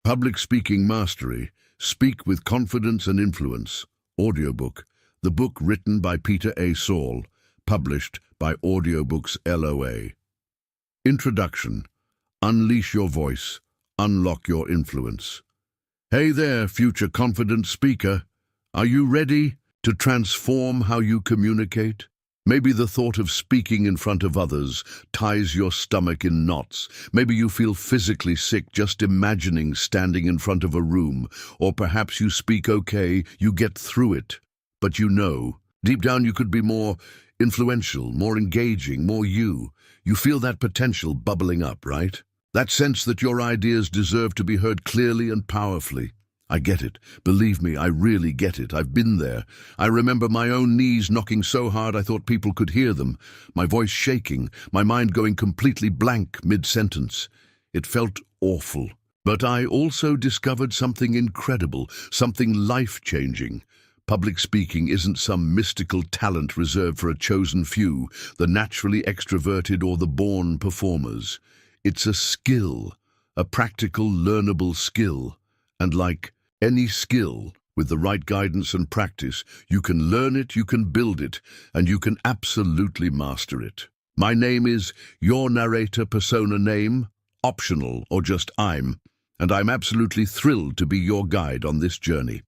Public Speaking Mastery, Speak with Confidence and Influence, Audiobook, the book written by Peter A. Saul, published by Audiobooks LOA. Introduction. Unleash your voice. Unlock your influence. Hey there, future confident speaker. Are you ready to transform how you communicate? Maybe the thought of speaking in front of others ties your stomach in knots. Maybe you feel physically sick just imagining standing in front of a room. Or perhaps you speak okay, you get through it. But you know, deep down you could be more influential, more engaging, more you. You feel that potential bubbling up, right? That sense that your ideas deserve to be heard clearly and powerfully. I get it. Believe me, I really get it. I've been there. I remember my own knees knocking so hard I thought people could hear them, my voice shaking, my mind going completely blank mid-sentence. It felt awful. But I also discovered something incredible, something life-changing. Public speaking isn't some mystical talent reserved for a chosen few, the naturally extroverted or the born performers. It's a skill, a practical, learnable skill. And like any skill, with the right guidance and practice, you can learn it, you can build it, and you can absolutely master it. My name is your narrator persona name, optional or just I'm, and I'm absolutely thrilled to be your guide on this journey.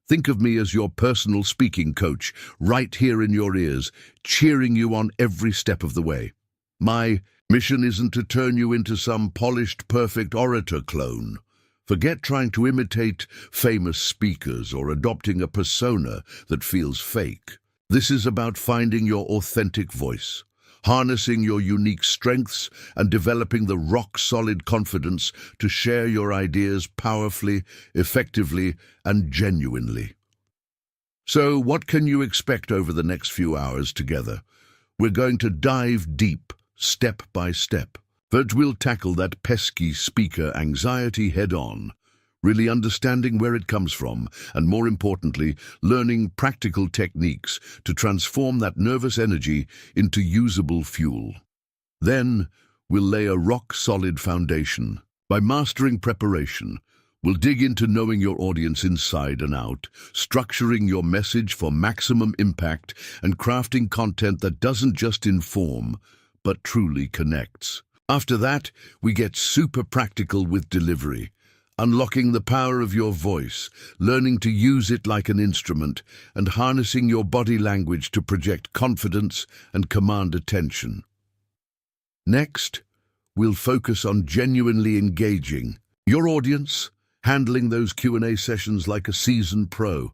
Think of me as your personal speaking coach, right here in your ears, cheering you on every step of the way. My mission isn't to turn you into some polished, perfect orator clone. Forget trying to imitate famous speakers or adopting a persona that feels fake. This is about finding your authentic voice, harnessing your unique strengths, and developing the rock-solid confidence to share your ideas powerfully, effectively, and genuinely. So, what can you expect over the next few hours together? We're going to dive deep, step by step. But we'll tackle that pesky speaker anxiety head-on, really understanding where it comes from, and more importantly, learning practical techniques to transform that nervous energy into usable fuel. Then, we'll lay a rock-solid foundation. By mastering preparation, we'll dig into knowing your audience inside and out, structuring your message for maximum impact, and crafting content that doesn't just inform, but truly connects. After that, we get super practical with delivery, unlocking the power of your voice, learning to use it like an instrument, and harnessing your body language to project confidence and command attention. Next, we'll focus on genuinely engaging your audience, handling those Q&A sessions like a seasoned pro,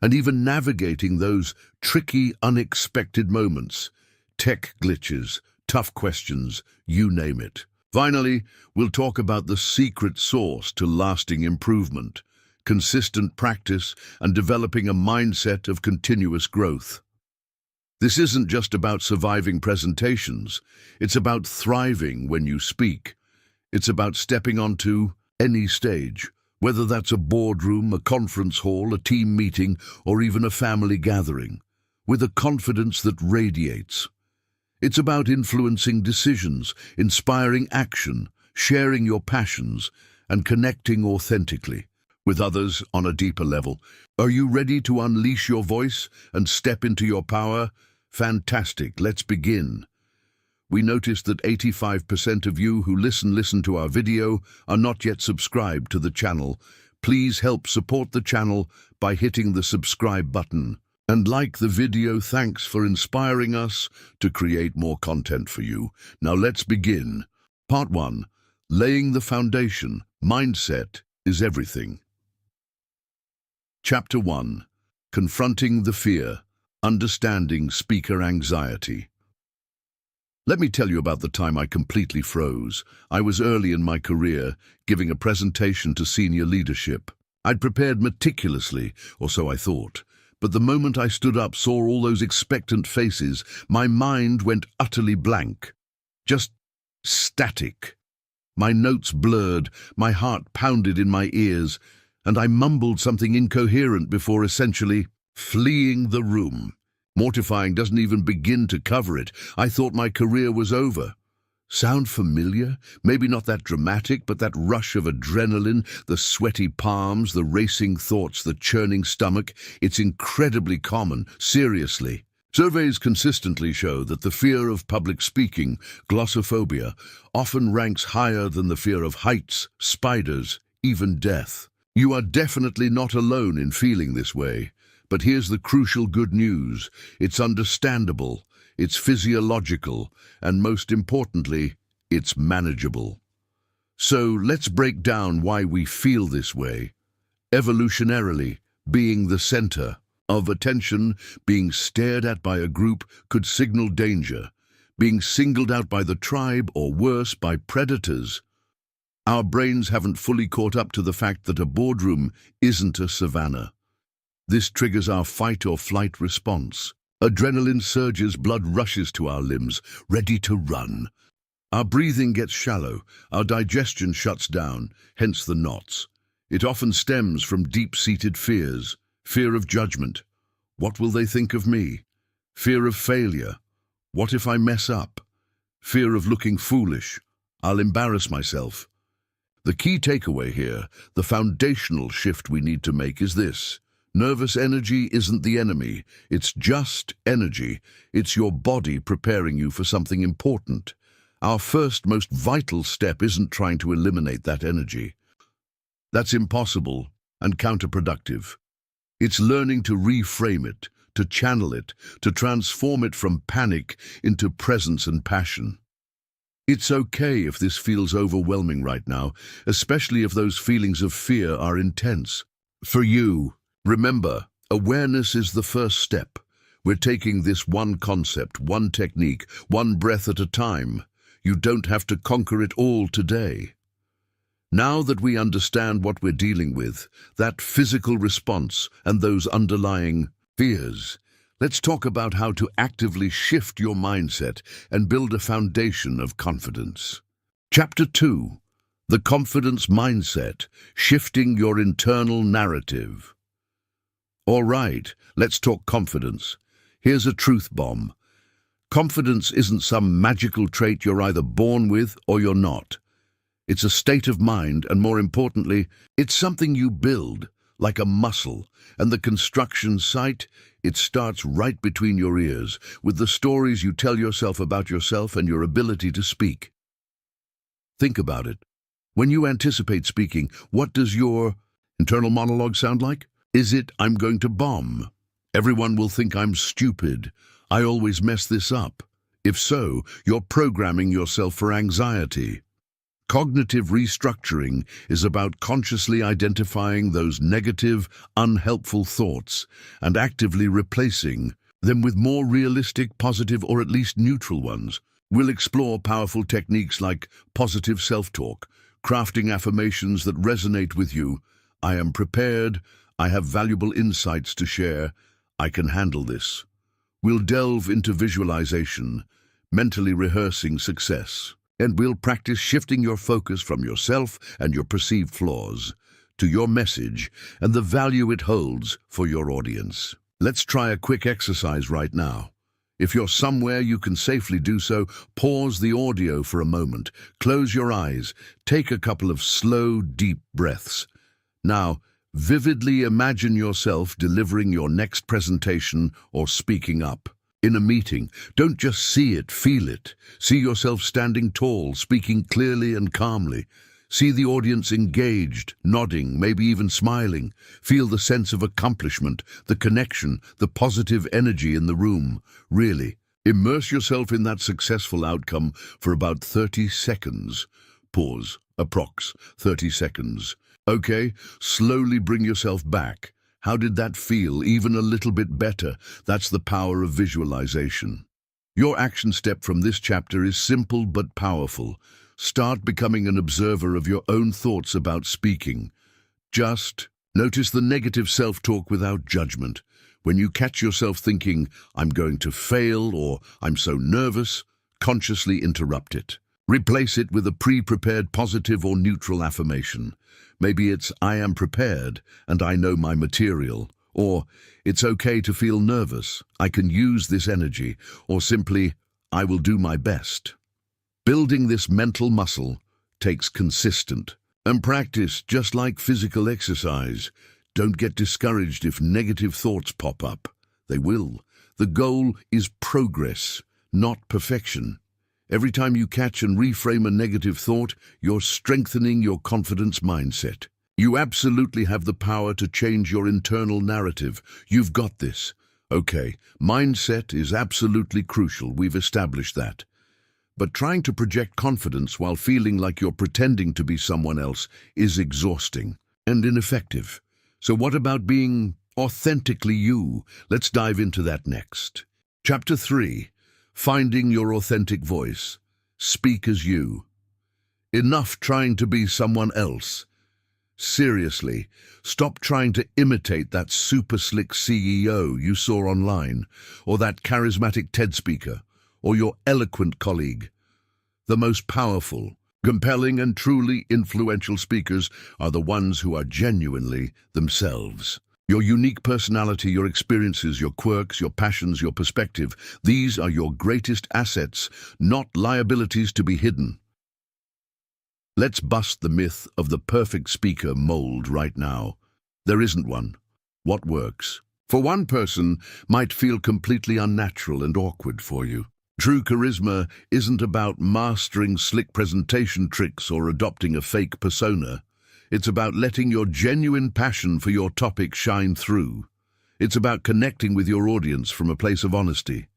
and even navigating those tricky, unexpected moments, tech glitches, tough questions, you name it. Finally, we'll talk about the secret sauce to lasting improvement, consistent practice, and developing a mindset of continuous growth. This isn't just about surviving presentations. It's about thriving when you speak. It's about stepping onto any stage, whether that's a boardroom, a conference hall, a team meeting, or even a family gathering, with a confidence that radiates. It's about influencing decisions, inspiring action, sharing your passions, and connecting authentically with others on a deeper level. Are you ready to unleash your voice and step into your power? Fantastic, let's begin. We noticed that 85% of you who listen to our video are not yet subscribed to the channel. Please help support the channel by hitting the subscribe button. And like the video, thanks for inspiring us to create more content for you. Now let's begin. Part 1. Laying the foundation. Mindset is everything. Chapter 1. Confronting the fear. Understanding speaker anxiety. Let me tell you about the time I completely froze. I was early in my career, giving a presentation to senior leadership. I'd prepared meticulously, or so I thought. But the moment I stood up, saw all those expectant faces, my mind went utterly blank. Just static. My notes blurred, my heart pounded in my ears, and I mumbled something incoherent before essentially fleeing the room. Mortifying doesn't even begin to cover it. I thought my career was over. Sound familiar? Maybe not that dramatic, but that rush of adrenaline, the sweaty palms, the racing thoughts, the churning stomach. It's incredibly common, seriously. Surveys consistently show that the fear of public speaking, glossophobia, often ranks higher than the fear of heights, spiders, even death. You are definitely not alone in feeling this way. But here's the crucial good news. It's understandable, it's physiological, and most importantly, it's manageable. So let's break down why we feel this way. Evolutionarily, being the center of attention, being stared at by a group could signal danger. Being singled out by the tribe, or worse, by predators. Our brains haven't fully caught up to the fact that a boardroom isn't a savanna. This triggers our fight or flight response. Adrenaline surges, blood rushes to our limbs, ready to run. Our breathing gets shallow, our digestion shuts down, hence the knots. It often stems from deep-seated fears. Fear of judgment. What will they think of me? Fear of failure. What if I mess up? Fear of looking foolish. I'll embarrass myself. The key takeaway here, the foundational shift we need to make is this. Nervous energy isn't the enemy. It's just energy. It's your body preparing you for something important. Our first, most vital step isn't trying to eliminate that energy. That's impossible and counterproductive. It's learning to reframe it, to channel it, to transform it from panic into presence and passion. It's okay if this feels overwhelming right now, especially if those feelings of fear are intense. For you, remember, awareness is the first step. We're taking this one concept, one technique, one breath at a time. You don't have to conquer it all today. Now that we understand what we're dealing with, that physical response and those underlying fears, let's talk about how to actively shift your mindset and build a foundation of confidence. Chapter 2. The Confidence Mindset, Shifting Your Internal Narrative. All right, let's talk confidence. Here's a truth bomb. Confidence isn't some magical trait you're either born with or you're not. It's a state of mind, and more importantly, it's something you build, like a muscle, and the construction site, it starts right between your ears, with the stories you tell yourself about yourself and your ability to speak. Think about it. When you anticipate speaking, what does your internal monologue sound like? Is it, I'm going to bomb? Everyone will think I'm stupid. I always mess this up. If so, you're programming yourself for anxiety. Cognitive restructuring is about consciously identifying those negative, unhelpful thoughts and actively replacing them with more realistic, positive, or at least neutral ones. We'll explore powerful techniques like positive self-talk, crafting affirmations that resonate with you. I am prepared. I have valuable insights to share. I can handle this. We'll delve into visualization, mentally rehearsing success. And we'll practice shifting your focus from yourself and your perceived flaws to your message and the value it holds for your audience. Let's try a quick exercise right now. If you're somewhere you can safely do so, pause the audio for a moment, close your eyes, take a couple of slow, deep breaths. Now, vividly imagine yourself delivering your next presentation or speaking up. In a meeting, don't just see it, feel it. See yourself standing tall, speaking clearly and calmly. See the audience engaged, nodding, maybe even smiling. Feel the sense of accomplishment, the connection, the positive energy in the room. Really, immerse yourself in that successful outcome for about 30 seconds. Pause, approx. 30 seconds. Okay, slowly bring yourself back. How did that feel? Even a little bit better. That's the power of visualization. Your action step from this chapter is simple but powerful. Start becoming an observer of your own thoughts about speaking. Just notice the negative self-talk without judgment. When you catch yourself thinking, I'm going to fail or I'm so nervous, consciously interrupt it. Replace it with a pre-prepared positive or neutral affirmation. Maybe it's, I am prepared and I know my material. Or, it's okay to feel nervous. I can use this energy. Or simply, I will do my best. Building this mental muscle takes consistent and practice, just like physical exercise. Don't get discouraged if negative thoughts pop up. They will. The goal is progress, not perfection. Every time you catch and reframe a negative thought, you're strengthening your confidence mindset. You absolutely have the power to change your internal narrative. You've got this. Okay, mindset is absolutely crucial. We've established that. But trying to project confidence while feeling like you're pretending to be someone else is exhausting and ineffective. So what about being authentically you? Let's dive into that next. Chapter 3. Finding your authentic voice. Speak as you. Enough trying to be someone else. Seriously, stop trying to imitate that super slick CEO you saw online, or that charismatic TED speaker, or your eloquent colleague. The most powerful, compelling, and truly influential speakers are the ones who are genuinely themselves. Your unique personality, your experiences, your quirks, your passions, your perspective, these are your greatest assets, not liabilities to be hidden. Let's bust the myth of the perfect speaker mold right now. There isn't one. What works for one person might feel completely unnatural and awkward for you. True charisma isn't about mastering slick presentation tricks or adopting a fake persona. It's about letting your genuine passion for your topic shine through. It's about connecting with your audience from a place of honesty.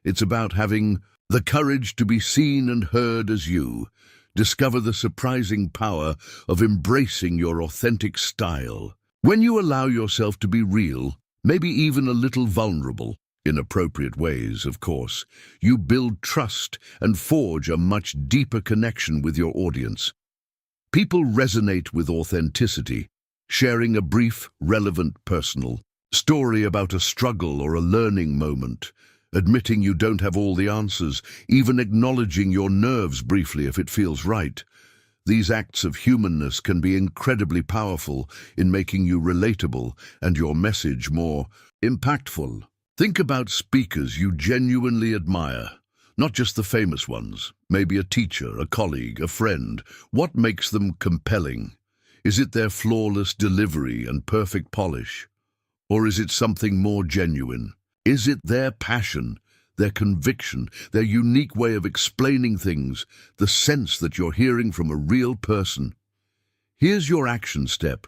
It's about having the courage to be seen and heard as you. Discover the surprising power of embracing your authentic style. When you allow yourself to be real, maybe even a little vulnerable, in appropriate ways, of course, you build trust and forge a much deeper connection with your audience. People resonate with authenticity, sharing a brief, relevant, personal story about a struggle or a learning moment, admitting you don't have all the answers, even acknowledging your nerves briefly if it feels right. These acts of humanness can be incredibly powerful in making you relatable and your message more impactful. Think about speakers you genuinely admire, not just the famous ones, maybe a teacher, a colleague, a friend. What makes them compelling? Is it their flawless delivery and perfect polish? Or is it something more genuine? Is it their passion, their conviction, their unique way of explaining things, the sense that you're hearing from a real person? Here's your action step.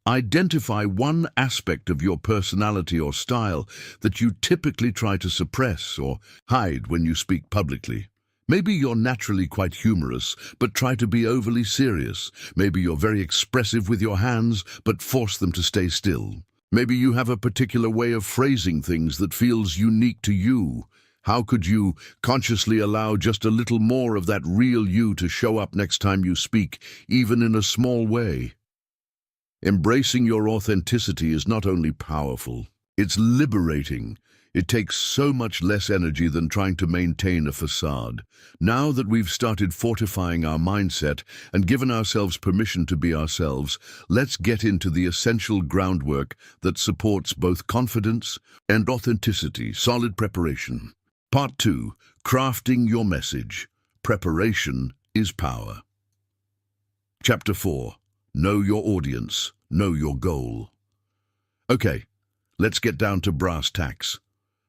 Identify one aspect of your personality or style that you typically try to suppress or hide when you speak publicly. Maybe you're naturally quite humorous, but try to be overly serious. Maybe you're very expressive with your hands, but force them to stay still. Maybe you have a particular way of phrasing things that feels unique to you. How could you consciously allow just a little more of that real you to show up next time you speak, even in a small way? Embracing your authenticity is not only powerful, it's liberating. It takes so much less energy than trying to maintain a facade. Now that we've started fortifying our mindset and given ourselves permission to be ourselves, let's get into the essential groundwork that supports both confidence and authenticity. Solid preparation. Part 2. Crafting your message. Preparation is power. Chapter 4. Know your audience. Know your goal. Okay, let's get down to brass tacks.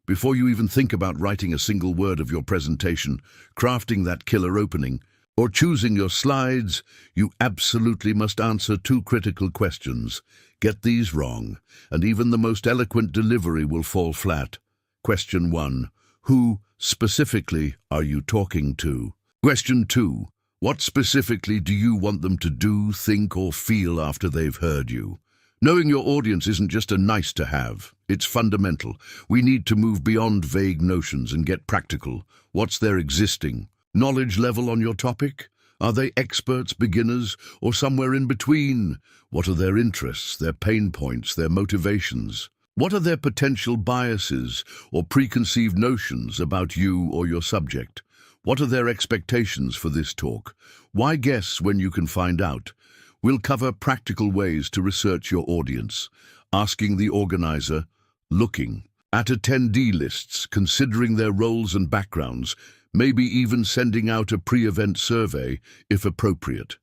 Before you even think about writing a single word of your presentation, crafting that killer opening, or choosing your slides, you absolutely must answer 2 critical questions. Get these wrong, and even the most eloquent delivery will fall flat. Question 1. Who, specifically, are you talking to? Question 2. What specifically do you want them to do, think, or feel after they've heard you? Knowing your audience isn't just a nice to have, it's fundamental. We need to move beyond vague notions and get practical. What's their existing knowledge level on your topic? Are they experts, beginners, or somewhere in between? What are their interests, their pain points, their motivations? What are their potential biases or preconceived notions about you or your subject? What are their expectations for this talk? Why guess when you can find out? We'll cover practical ways to research your audience, asking the organizer, looking at attendee lists, considering their roles and backgrounds, maybe even sending out a pre-event survey if appropriate.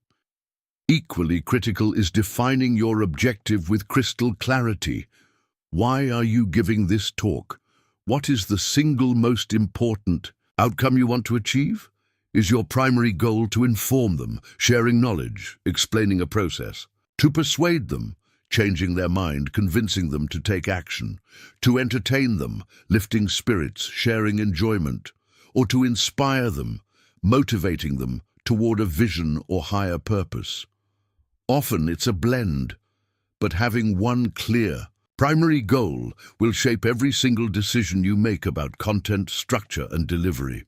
Equally critical is defining your objective with crystal clarity. Why are you giving this talk? What is the single most important outcome you want to achieve? Is your primary goal to inform them, sharing knowledge, explaining a process? To persuade them, changing their mind, convincing them to take action? To entertain them, lifting spirits, sharing enjoyment? Or to inspire them, motivating them toward a vision or higher purpose? Often it's a blend, but having one clear, primary goal will shape every single decision you make about content, structure, and delivery.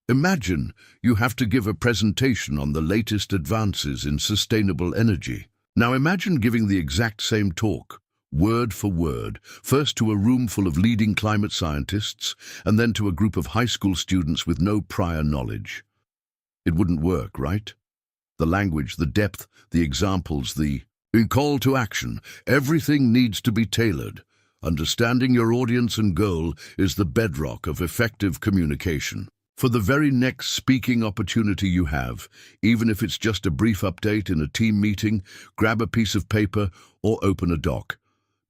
Imagine you have to give a presentation on the latest advances in sustainable energy. Now imagine giving the exact same talk, word for word, first to a room full of leading climate scientists and then to a group of high school students with no prior knowledge. It wouldn't work, right? The language, the depth, the examples, the call to action, everything needs to be tailored. Understanding your audience and goal is the bedrock of effective communication. For the very next speaking opportunity you have, even if it's just a brief update in a team meeting, grab a piece of paper or open a doc.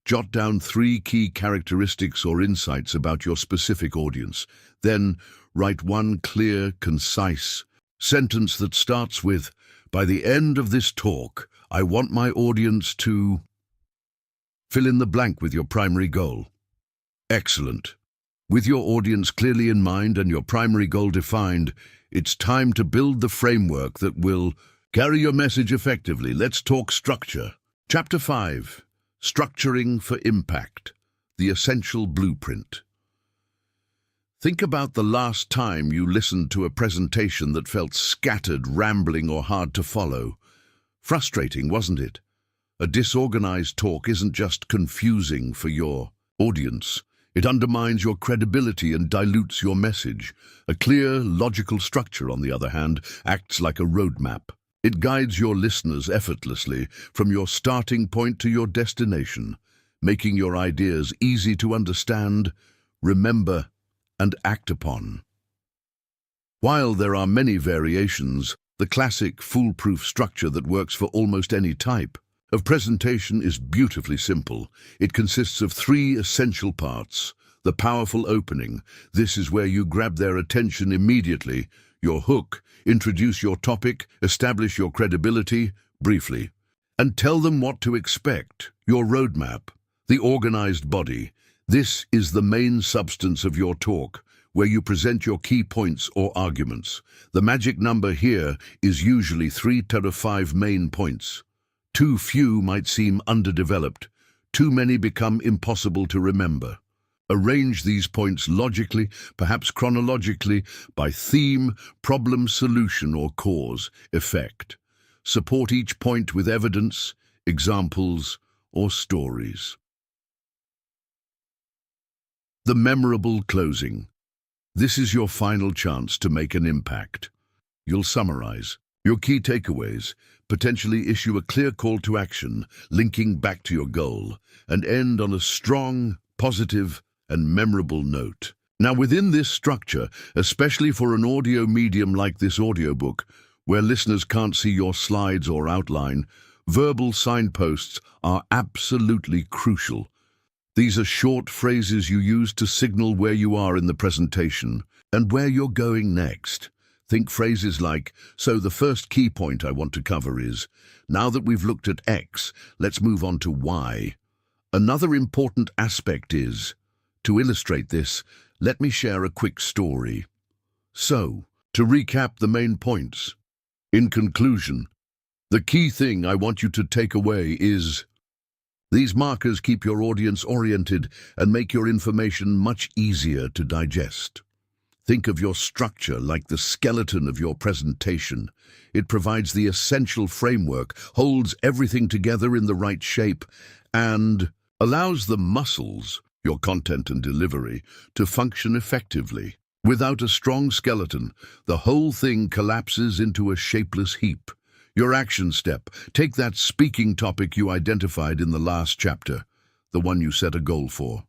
Jot down 3 key characteristics or insights about your specific audience. Then write one clear, concise sentence that starts with, "By the end of this talk, I want my audience to..." Fill in the blank with your primary goal. Excellent. With your audience clearly in mind and your primary goal defined, it's time to build the framework that will carry your message effectively. Let's talk structure. Chapter 5. Structuring for Impact. The Essential Blueprint. Think about the last time you listened to a presentation that felt scattered, rambling, or hard to follow. Frustrating, wasn't it? A disorganized talk isn't just confusing for your audience. It undermines your credibility and dilutes your message. A clear, logical structure, on the other hand, acts like a roadmap. It guides your listeners effortlessly from your starting point to your destination, making your ideas easy to understand, remember, and act upon. While there are many variations, the classic foolproof structure that works for almost any type of presentation is beautifully simple. It consists of 3 essential parts. The powerful opening. This is where you grab their attention immediately. Your hook. Introduce your topic, establish your credibility briefly, and tell them what to expect. Your roadmap. The organized body. This is the main substance of your talk, where you present your key points or arguments. The magic number here is usually 3 to 5 main points. Too few might seem underdeveloped. Too many become impossible to remember. Arrange these points logically, perhaps chronologically, by theme, problem, solution, or cause, effect. Support each point with evidence, examples, or stories. The memorable closing. This is your final chance to make an impact. You'll summarize your key takeaways, potentially issue a clear call to action, linking back to your goal, and end on a strong, positive, and memorable note. Now, within this structure, especially for an audio medium like this audiobook, where listeners can't see your slides or outline, verbal signposts are absolutely crucial. These are short phrases you use to signal where you are in the presentation and where you're going next. Think phrases like, "So the first key point I want to cover is, now that we've looked at X, let's move on to Y." Another important aspect is, to illustrate this, let me share a quick story. So, to recap the main points. In conclusion, the key thing I want you to take away is, these markers keep your audience oriented and make your information much easier to digest. Think of your structure like the skeleton of your presentation. It provides the essential framework, holds everything together in the right shape, and allows the muscles, your content and delivery, to function effectively. Without a strong skeleton, the whole thing collapses into a shapeless heap. Your action step. Take that speaking topic you identified in the last chapter, the one you set a goal for.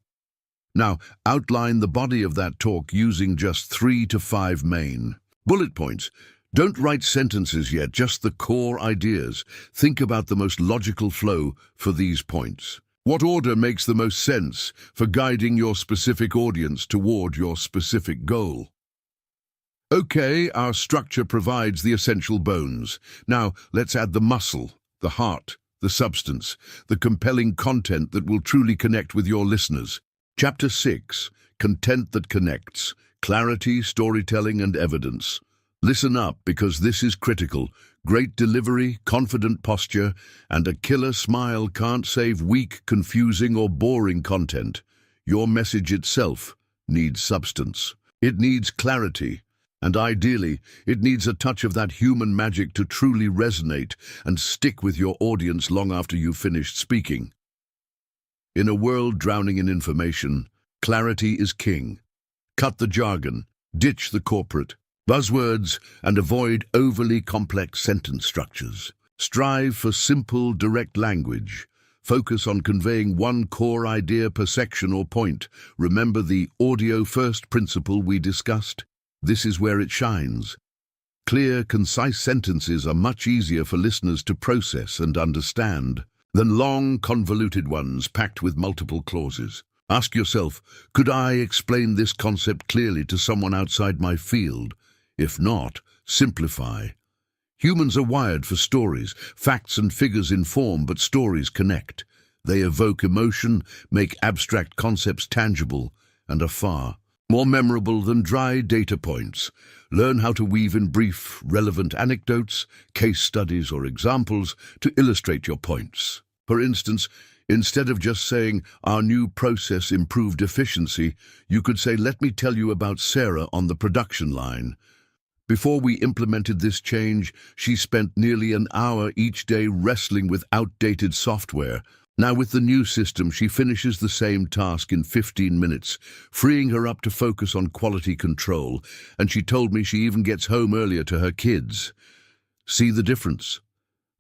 Now, outline the body of that talk using just 3 to 5 main bullet points. Don't write sentences yet, just the core ideas. Think about the most logical flow for these points. What order makes the most sense for guiding your specific audience toward your specific goal? Okay, our structure provides the essential bones. Now, let's add the muscle, the heart, the substance, the compelling content that will truly connect with your listeners. Chapter 6, Content that Connects, Clarity, Storytelling, and Evidence. Listen up, because this is critical. Great delivery, confident posture, and a killer smile can't save weak, confusing, or boring content. Your message itself needs substance. It needs clarity. And ideally, it needs a touch of that human magic to truly resonate and stick with your audience long after you've finished speaking. In a world drowning in information, clarity is king. Cut the jargon, ditch the corporate buzzwords, and avoid overly complex sentence structures. Strive for simple, direct language. Focus on conveying one core idea per section or point. Remember the audio-first principle we discussed? This is where it shines. Clear, concise sentences are much easier for listeners to process and understand than long, convoluted ones packed with multiple clauses. Ask yourself, could I explain this concept clearly to someone outside my field? If not, simplify. Humans are wired for stories. Facts and figures inform, but stories connect. They evoke emotion, make abstract concepts tangible, and are far more memorable than dry data points. Learn how to weave in brief, relevant anecdotes, case studies, or examples to illustrate your points. For instance, instead of just saying, "Our new process improved efficiency," you could say, "Let me tell you about Sarah on the production line. Before we implemented this change, she spent nearly an hour each day wrestling with outdated software. Now with the new system, she finishes the same task in 15 minutes, freeing her up to focus on quality control, and she told me she even gets home earlier to her kids." See the difference?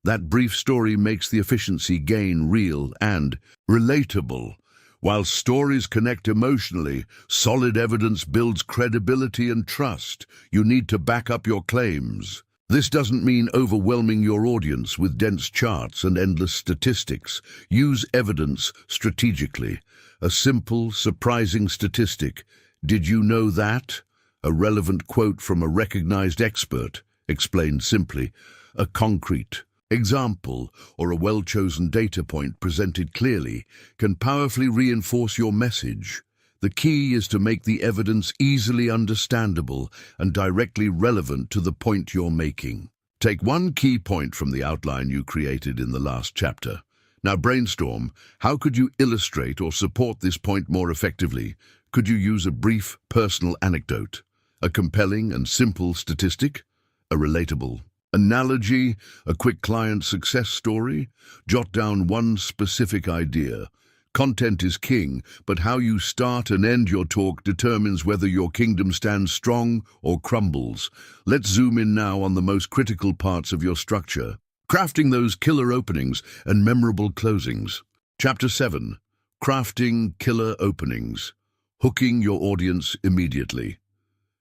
That brief story makes the efficiency gain real and relatable. While stories connect emotionally, solid evidence builds credibility and trust. You need to back up your claims. This doesn't mean overwhelming your audience with dense charts and endless statistics. Use evidence strategically. A simple, surprising statistic. "Did you know that?" A relevant quote from a recognized expert, explained simply. A concrete example or a well-chosen data point presented clearly can powerfully reinforce your message. The key is to make the evidence easily understandable and directly relevant to the point you're making. Take one key point from the outline you created in the last chapter. Now brainstorm, how could you illustrate or support this point more effectively? Could you use a brief personal anecdote, a compelling and simple statistic, a relatable analogy, a quick client success story? Jot down one specific idea. Content is king, but how you start and end your talk determines whether your kingdom stands strong or crumbles. Let's zoom in now on the most critical parts of your structure. Crafting those killer openings and memorable closings. Chapter 7. Crafting killer openings. Hooking your audience immediately.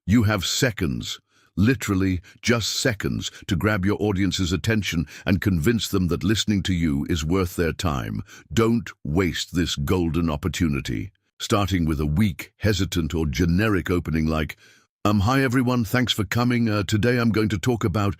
You have seconds. Literally just seconds to grab your audience's attention and convince them that listening to you is worth their time. Don't waste this golden opportunity. Starting with a weak, hesitant, or generic opening like, "Hi everyone, thanks for coming. Today I'm going to talk about..."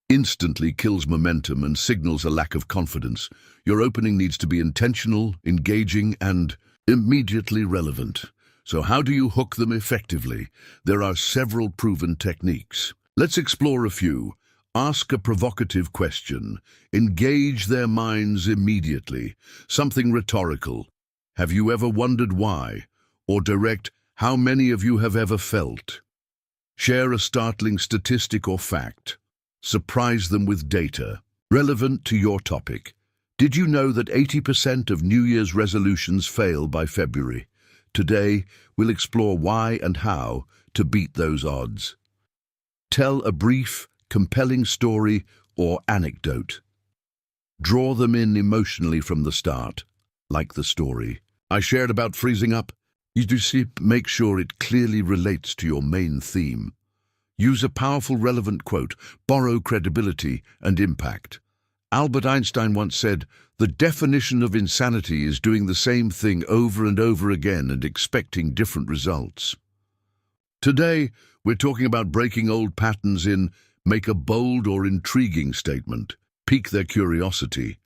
instantly kills momentum and signals a lack of confidence. Your opening needs to be intentional, engaging, and immediately relevant. So how do you hook them effectively? There are several proven techniques. Let's explore a few. Ask a provocative question. Engage their minds immediately. Something rhetorical. "Have you ever wondered why?" Or direct, "How many of you have ever felt?" Share a startling statistic or fact. Surprise them with data relevant to your topic. Did you know that 80% of New Year's resolutions fail by February? Today, we'll explore why and how to beat those odds. Tell a brief, compelling story or anecdote. Draw them in emotionally from the start, like the story I shared about freezing up You do see, make sure it clearly relates to your main theme. Use a powerful, relevant quote, borrow credibility and impact. Albert Einstein once said, "The definition of insanity is doing the same thing over and over again and expecting different results." Today, we're talking about breaking old patterns in make a bold or intriguing statement, pique their curiosity.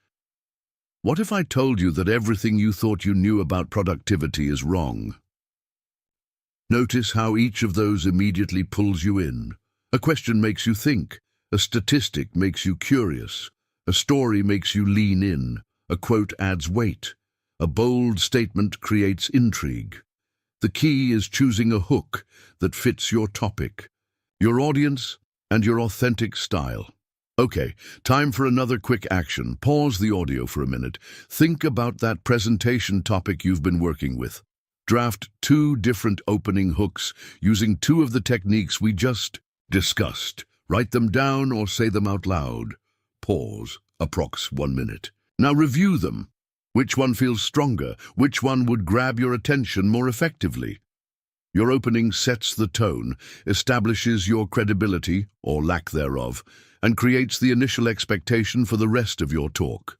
What if I told you that everything you thought you knew about productivity is wrong? Notice how each of those immediately pulls you in. A question makes you think. A statistic makes you curious. A story makes you lean in. A quote adds weight. A bold statement creates intrigue. The key is choosing a hook that fits your topic, your audience, and your authentic style. Okay, time for another quick action. Pause the audio for a minute. Think about that presentation topic you've been working with. Draft 2 different opening hooks using 2 of the techniques we just discussed. Write them down or say them out loud. Pause, approx 1 minute. Now review them. Which one feels stronger? Which one would grab your attention more effectively? Your opening sets the tone, establishes your credibility, or lack thereof, and creates the initial expectation for the rest of your talk.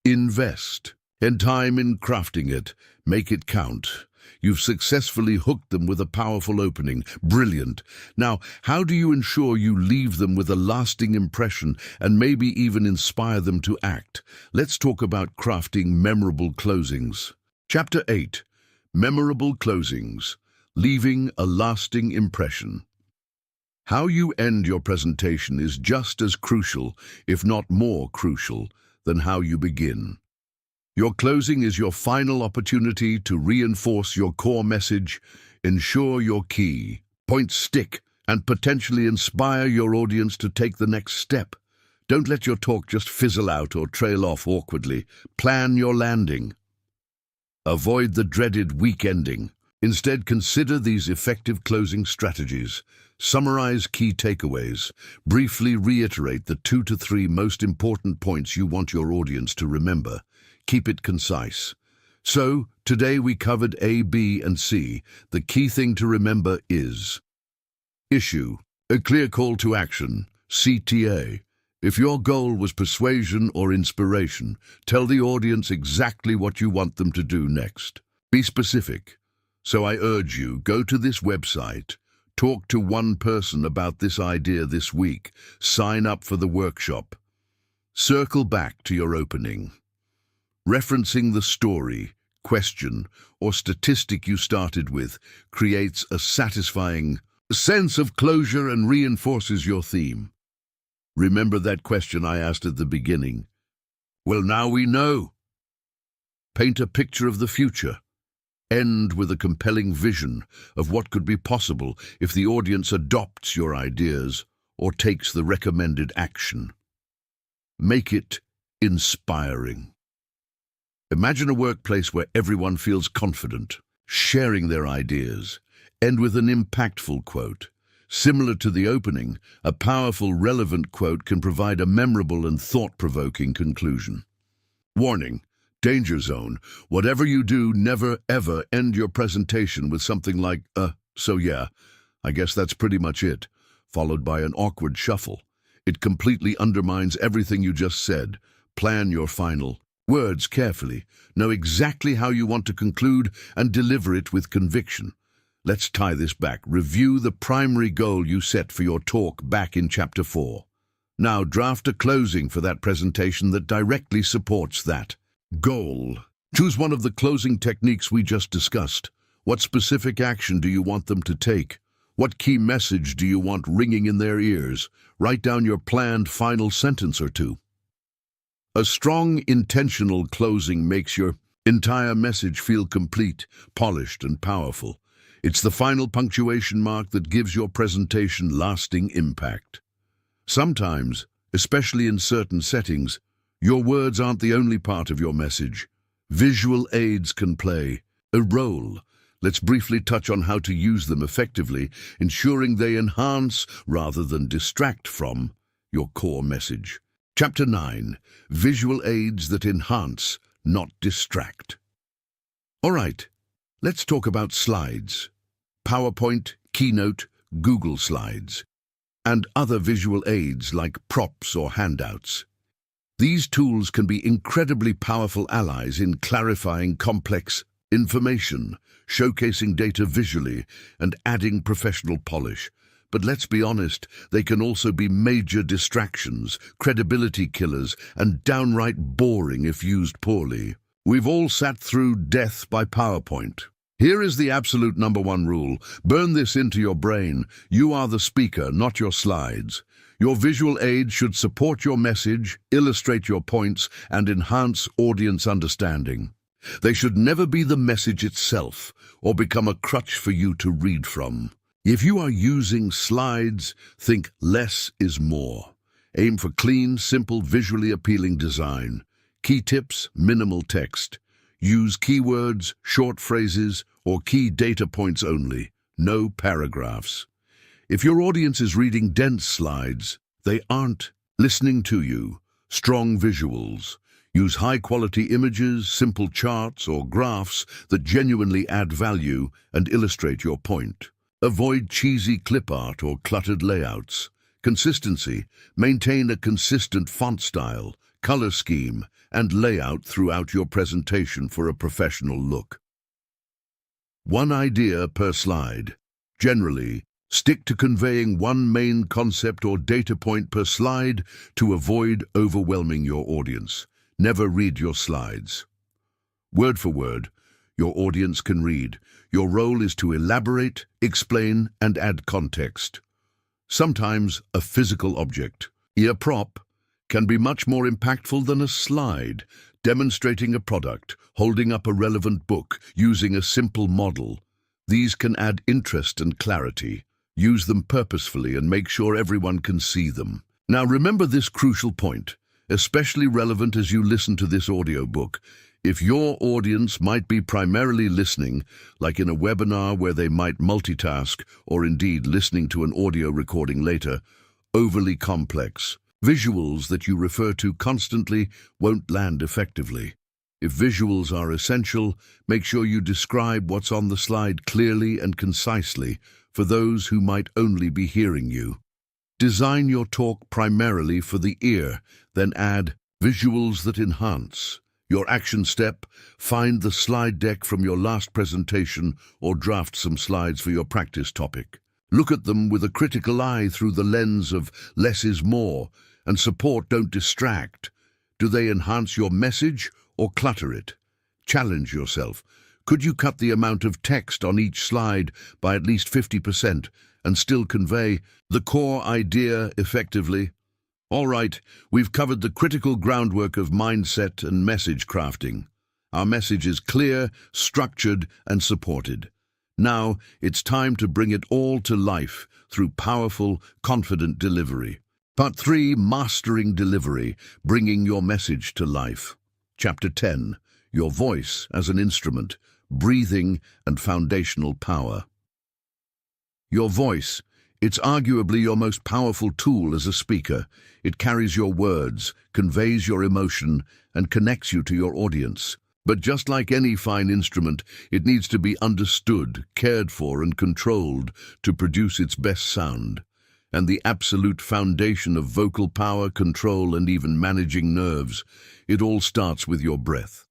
Invest in time in crafting it. Make it count. You've successfully hooked them with a powerful opening. Brilliant. Now, how do you ensure you leave them with a lasting impression and maybe even inspire them to act? Let's talk about crafting memorable closings. Chapter 8. Memorable Closings. Leaving a lasting impression. How you end your presentation is just as crucial, if not more crucial, than how you begin. Your closing is your final opportunity to reinforce your core message, ensure your key points stick, and potentially inspire your audience to take the next step. Don't let your talk just fizzle out or trail off awkwardly. Plan your landing. Avoid the dreaded weak ending. Instead, consider these effective closing strategies. Summarize key takeaways. Briefly reiterate the 2 to 3 most important points you want your audience to remember. Keep it concise. So, today we covered A, B, and C. The key thing to remember is issue, a clear call to action, CTA. If your goal was persuasion or inspiration, tell the audience exactly what you want them to do next. Be specific. So I urge you, go to this website, talk to one person about this idea this week, sign up for the workshop. Circle back to your opening. Referencing the story, question, or statistic you started with creates a satisfying sense of closure and reinforces your theme. Remember that question I asked at the beginning? Well, now we know. Paint a picture of the future. End with a compelling vision of what could be possible if the audience adopts your ideas or takes the recommended action. Make it inspiring. Imagine a workplace where everyone feels confident, sharing their ideas. End with an impactful quote. Similar to the opening, a powerful, relevant quote can provide a memorable and thought-provoking conclusion. Warning, danger zone. Whatever you do, never ever end your presentation with something like, so yeah, I guess that's pretty much it, followed by an awkward shuffle. It completely undermines everything you just said. Plan your final words carefully. Know exactly how you want to conclude and deliver it with conviction. Let's tie this back. Review the primary goal you set for your talk back in Chapter 4. Now draft a closing for that presentation that directly supports that goal. Choose one of the closing techniques we just discussed. What specific action do you want them to take? What key message do you want ringing in their ears? Write down your planned final sentence or two. A strong, intentional closing makes your entire message feel complete, polished, and powerful. It's the final punctuation mark that gives your presentation lasting impact. Sometimes, especially in certain settings, your words aren't the only part of your message. Visual aids can play a role. Let's briefly touch on how to use them effectively, ensuring they enhance rather than distract from your core message. Chapter 9. Visual aids that enhance, not distract. All right, Let's talk about slides. PowerPoint, Keynote, Google Slides, and other visual aids like props or handouts. These tools can be incredibly powerful allies in clarifying complex information, showcasing data visually, and adding professional polish. But let's be honest, they can also be major distractions, credibility killers, and downright boring if used poorly. We've all sat through death by PowerPoint. Here is the absolute #1 rule. Burn this into your brain. You are the speaker, not your slides. Your visual aids should support your message, illustrate your points, and enhance audience understanding. They should never be the message itself or become a crutch for you to read from. If you are using slides, think less is more. Aim for clean, simple, visually appealing design. Key tips: minimal text. Use keywords, short phrases, or key data points only. No paragraphs. If your audience is reading dense slides, they aren't listening to you. Strong visuals. Use high-quality images, simple charts, or graphs that genuinely add value and illustrate your point. Avoid cheesy clip art or cluttered layouts. Consistency. Maintain a consistent font style, color scheme, and layout throughout your presentation for a professional look. One idea per slide. Generally, stick to conveying one main concept or data point per slide to avoid overwhelming your audience. Never read your slides. Word for word, your audience can read. Your role is to elaborate, explain, and add context. Sometimes a physical object, a prop, can be much more impactful than a slide, demonstrating a product, holding up a relevant book, using a simple model. These can add interest and clarity. Use them purposefully and make sure everyone can see them. Now remember this crucial point, especially relevant as you listen to this audiobook. If your audience might be primarily listening, like in a webinar where they might multitask, or indeed listening to an audio recording later, overly complex visuals that you refer to constantly won't land effectively. If visuals are essential, make sure you describe what's on the slide clearly and concisely for those who might only be hearing you. Design your talk primarily for the ear, then add visuals that enhance. Your action step: find the slide deck from your last presentation or draft some slides for your practice topic. Look at them with a critical eye through the lens of less is more, and support, don't distract. Do they enhance your message or clutter it? Challenge yourself. Could you cut the amount of text on each slide by at least 50% and still convey the core idea effectively? All right, we've covered the critical groundwork of mindset and message crafting. Our message is clear, structured, and supported. Now, it's time to bring it all to life through powerful, confident delivery. Part 3, Mastering Delivery, Bringing Your Message to Life. Chapter 10, Your Voice as an Instrument, Breathing and Foundational Power. Your voice. It's arguably your most powerful tool as a speaker. It carries your words, conveys your emotion, and connects you to your audience. But just like any fine instrument, it needs to be understood, cared for, and controlled to produce its best sound. And the absolute foundation of vocal power, control, and even managing nerves, it all starts with your breath.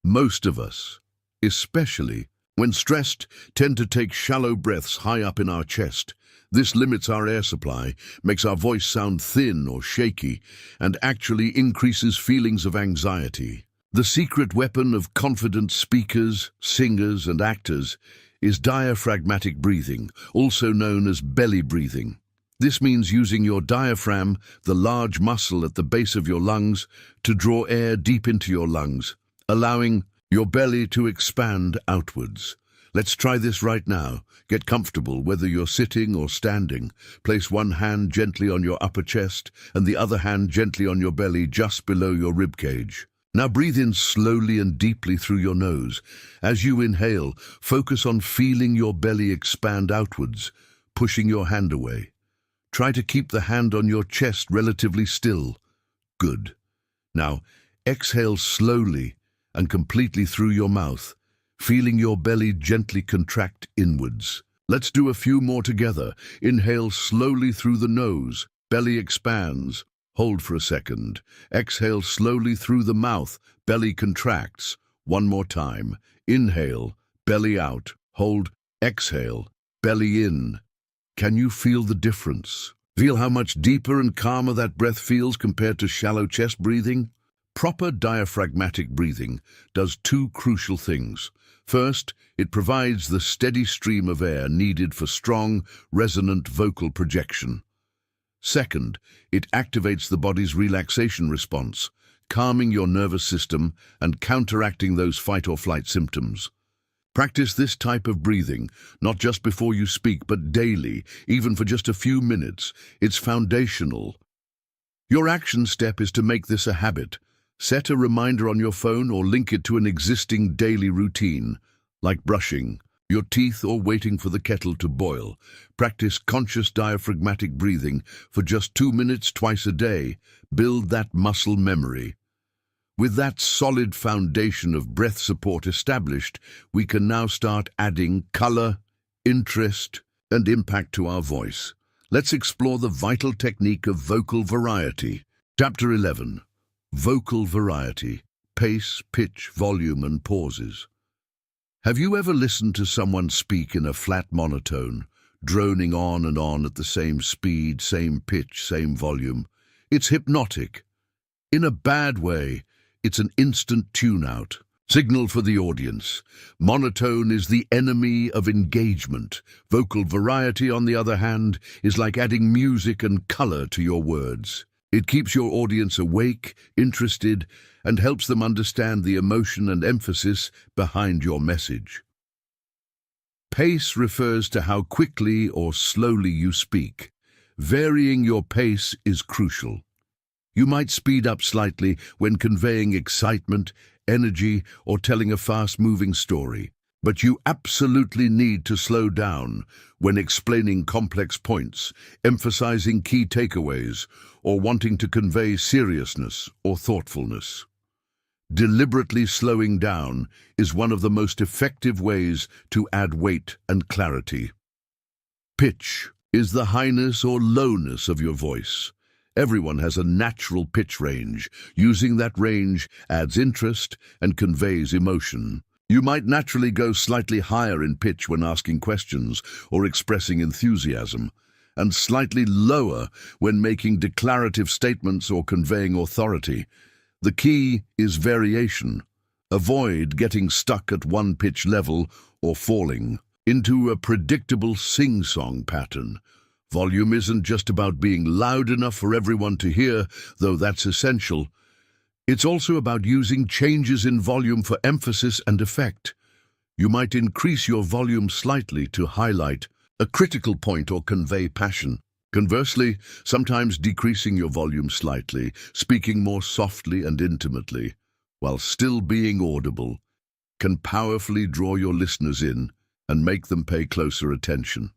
Most of us, especially when stressed, tend to take shallow breaths high up in our chest. This limits our air supply, makes our voice sound thin or shaky, and actually increases feelings of anxiety. The secret weapon of confident speakers, singers, and actors is diaphragmatic breathing, also known as belly breathing. This means using your diaphragm, the large muscle at the base of your lungs, to draw air deep into your lungs, allowing your belly to expand outwards. Let's try this right now. Get comfortable, whether you're sitting or standing. Place one hand gently on your upper chest and the other hand gently on your belly just below your rib cage. Now breathe in slowly and deeply through your nose. As you inhale, focus on feeling your belly expand outwards, pushing your hand away. Try to keep the hand on your chest relatively still. Good. Now, exhale slowly and completely through your mouth. feeling your belly gently contract inwards. Let's do a few more together. Inhale slowly through the nose. Belly expands. Hold for a second. Exhale slowly through the mouth. Belly contracts. One more time. Inhale, belly out. Hold, exhale, belly in. Can you feel the difference? Feel how much deeper and calmer that breath feels compared to shallow chest breathing? Proper diaphragmatic breathing does two crucial things. First, it provides the steady stream of air needed for strong, resonant vocal projection. Second, it activates the body's relaxation response, calming your nervous system and counteracting those fight or flight symptoms. Practice this type of breathing, not just before you speak, but daily, even for just a few minutes. It's foundational. Your action step is to make this a habit. Set a reminder on your phone or link it to an existing daily routine, like brushing your teeth or waiting for the kettle to boil. Practice conscious diaphragmatic breathing for just 2 minutes twice a day. Build that muscle memory. With that solid foundation of breath support established, we can now start adding color, interest, and impact to our voice. Let's explore the vital technique of vocal variety. Chapter 11. Vocal variety. Pace, pitch, volume, and pauses. Have you ever listened to someone speak in a flat monotone, droning on and on at the same speed, same pitch, same volume? It's hypnotic. In a bad way, it's an instant tune-out. Signal for the audience. Monotone is the enemy of engagement. Vocal variety, on the other hand, is like adding music and color to your words. It keeps your audience awake, interested, and helps them understand the emotion and emphasis behind your message. Pace refers to how quickly or slowly you speak. Varying your pace is crucial. You might speed up slightly when conveying excitement, energy, or telling a fast-moving story, but you absolutely need to slow down when explaining complex points, emphasizing key takeaways, or wanting to convey seriousness or thoughtfulness. Deliberately slowing down is one of the most effective ways to add weight and clarity. Pitch is the highness or lowness of your voice. Everyone has a natural pitch range. Using that range adds interest and conveys emotion. You might naturally go slightly higher in pitch when asking questions or expressing enthusiasm, and slightly lower when making declarative statements or conveying authority. The key is variation. Avoid getting stuck at one pitch level or falling into a predictable sing-song pattern. Volume isn't just about being loud enough for everyone to hear, though that's essential. It's also about using changes in volume for emphasis and effect. You might increase your volume slightly to highlight a critical point or convey passion. Conversely, sometimes decreasing your volume slightly, speaking more softly and intimately, while still being audible, can powerfully draw your listeners in and make them pay closer attention.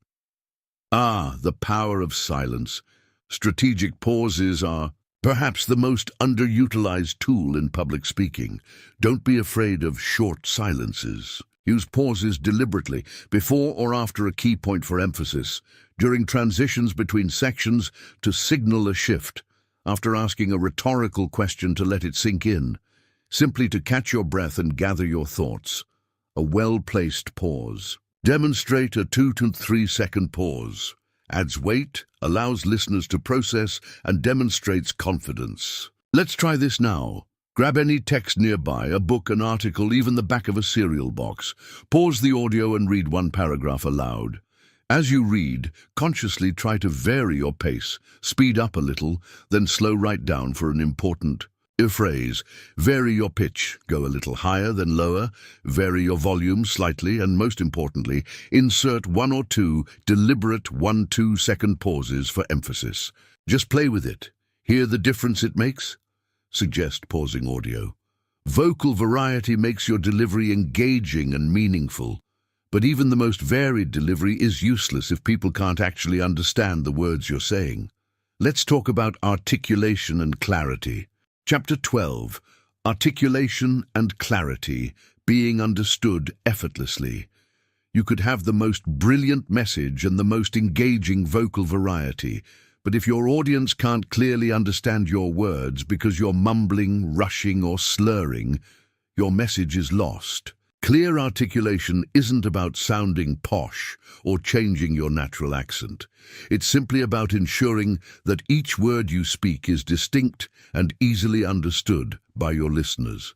The power of silence. Strategic pauses are perhaps the most underutilized tool in public speaking. Don't be afraid of short silences. Use pauses deliberately, before or after a key point for emphasis, during transitions between sections to signal a shift, after asking a rhetorical question to let it sink in, simply to catch your breath and gather your thoughts. A well-placed pause. Demonstrate a 2 to 3 second pause. Adds weight, allows listeners to process, and demonstrates confidence. Let's try this now. Grab any text nearby, a book, an article, even the back of a cereal box. Pause the audio and read one paragraph aloud. As you read, consciously try to vary your pace. Speed up a little, then slow right down for an important phrase. Vary your pitch. Go a little higher than lower. Vary your volume slightly, and most importantly, insert 1 or 2 deliberate 1-2 second pauses for emphasis. Just play with it. Hear the difference it makes? Suggest pausing audio. Vocal variety makes your delivery engaging and meaningful. But even the most varied delivery is useless if people can't actually understand the words you're saying. Let's talk about articulation and clarity. Chapter 12. Articulation and clarity. being understood effortlessly. You could have the most brilliant message and the most engaging vocal variety, but if your audience can't clearly understand your words because you're mumbling, rushing, or slurring, your message is lost. Clear articulation isn't about sounding posh or changing your natural accent. It's simply about ensuring that each word you speak is distinct and easily understood by your listeners.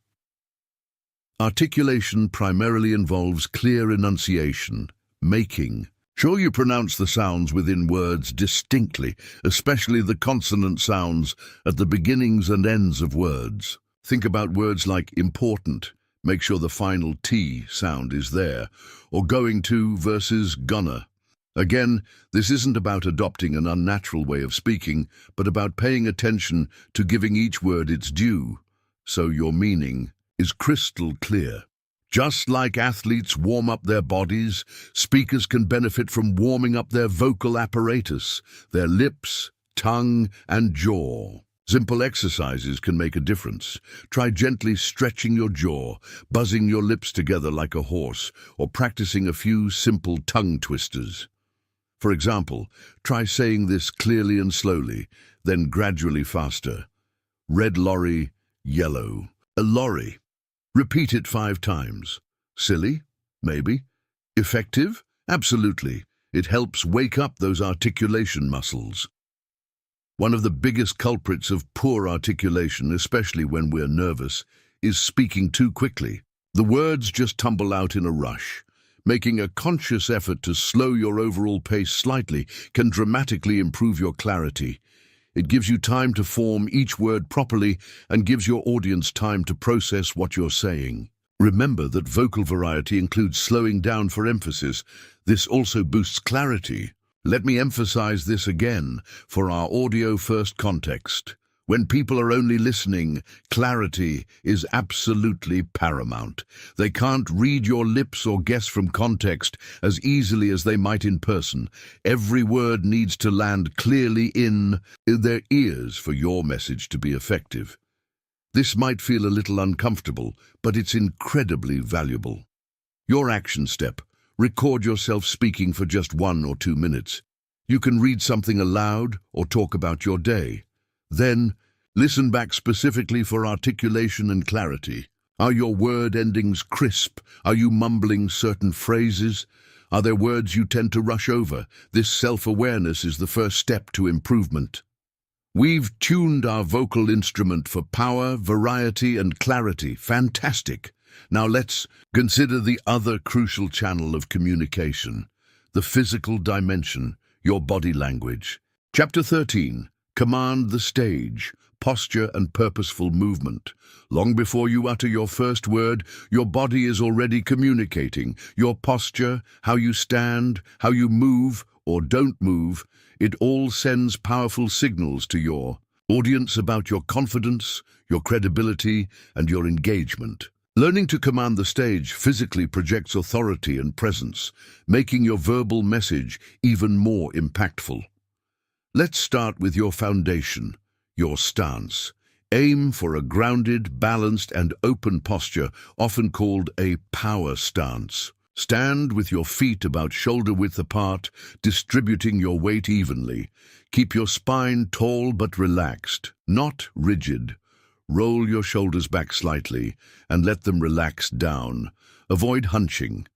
Articulation primarily involves clear enunciation, making sure you pronounce the sounds within words distinctly, especially the consonant sounds at the beginnings and ends of words. Think about words like important. Make sure the final T sound is there, or going to versus gonna. Again, this isn't about adopting an unnatural way of speaking, but about paying attention to giving each word its due, so your meaning is crystal clear. Just like athletes warm up their bodies, speakers can benefit from warming up their vocal apparatus, their lips, tongue, and jaw. Simple exercises can make a difference. Try gently stretching your jaw, buzzing your lips together like a horse, or practicing a few simple tongue twisters. For example, try saying this clearly and slowly, then gradually faster. Red lorry, yellow. A lorry. Repeat it 5 times. Silly? Maybe. Effective? Absolutely. It helps wake up those articulation muscles. One of the biggest culprits of poor articulation, especially when we're nervous, is speaking too quickly. The words just tumble out in a rush. Making a conscious effort to slow your overall pace slightly can dramatically improve your clarity. It gives you time to form each word properly and gives your audience time to process what you're saying. Remember that vocal variety includes slowing down for emphasis. This also boosts clarity. Let me emphasize this again for our audio-first context. When people are only listening, clarity is absolutely paramount. They can't read your lips or guess from context as easily as they might in person. Every word needs to land clearly in their ears for your message to be effective. This might feel a little uncomfortable, but it's incredibly valuable. Your action step: record yourself speaking for just 1 or 2 minutes. You can read something aloud or talk about your day. Then, listen back specifically for articulation and clarity. Are your word endings crisp? Are you mumbling certain phrases? Are there words you tend to rush over? This self-awareness is the first step to improvement. We've tuned our vocal instrument for power, variety, and clarity. Fantastic! Now let's consider the other crucial channel of communication, the physical dimension, your body language. Chapter 13. Command the stage, posture and purposeful movement. Long before you utter your first word, your body is already communicating. Your posture, how you stand, how you move or don't move, it all sends powerful signals to your audience about your confidence, your credibility, and your engagement. Learning to command the stage physically projects authority and presence, making your verbal message even more impactful. Let's start with your foundation, your stance. Aim for a grounded, balanced, and open posture, often called a power stance. Stand with your feet about shoulder width apart, distributing your weight evenly. Keep your spine tall but relaxed, not rigid. Roll your shoulders back slightly and let them relax down. Avoid hunching.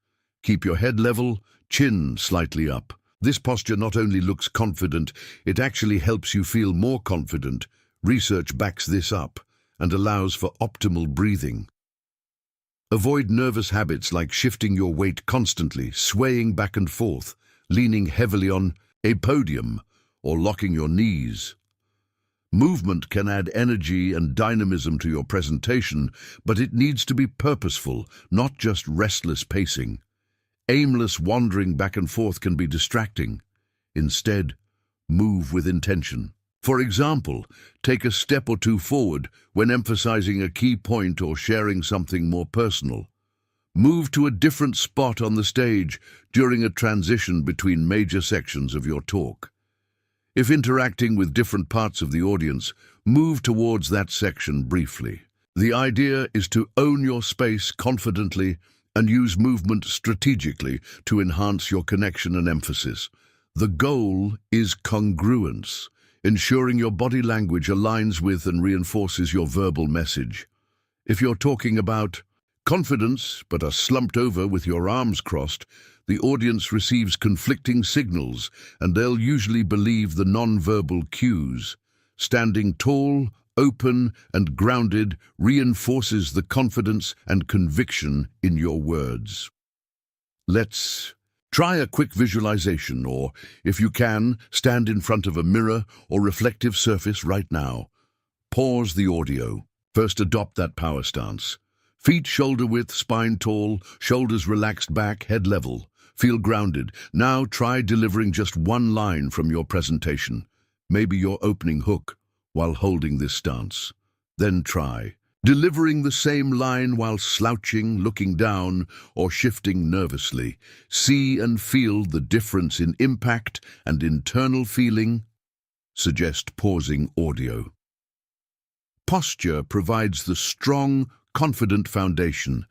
Keep your head level, chin slightly up. This posture not only looks confident, it actually helps you feel more confident. Research backs this up and allows for optimal breathing. Avoid nervous habits like shifting your weight constantly, swaying back and forth, leaning heavily on a podium, or locking your knees. Movement can add energy and dynamism to your presentation, but it needs to be purposeful, not just restless pacing. Aimless wandering back and forth can be distracting. Instead, move with intention. For example, take a step or two forward when emphasizing a key point or sharing something more personal. Move to a different spot on the stage during a transition between major sections of your talk. If interacting with different parts of the audience, move towards that section briefly. The idea is to own your space confidently and use movement strategically to enhance your connection and emphasis. The goal is congruence, ensuring your body language aligns with and reinforces your verbal message. If you're talking about confidence but are slumped over with your arms crossed, the audience receives conflicting signals and they'll usually believe the non-verbal cues. Standing tall, open, and grounded reinforces the confidence and conviction in your words. Let's try a quick visualization, or, if you can, stand in front of a mirror or reflective surface right now. Pause the audio. First, adopt that power stance. Feet shoulder width, spine tall, shoulders relaxed back, head level. Feel grounded. Now try delivering just one line from your presentation, maybe your opening hook, while holding this stance. Then try delivering the same line while slouching, looking down, or shifting nervously. See and feel the difference in impact and internal feeling. Suggest pausing audio. Posture provides the strong, confident foundation.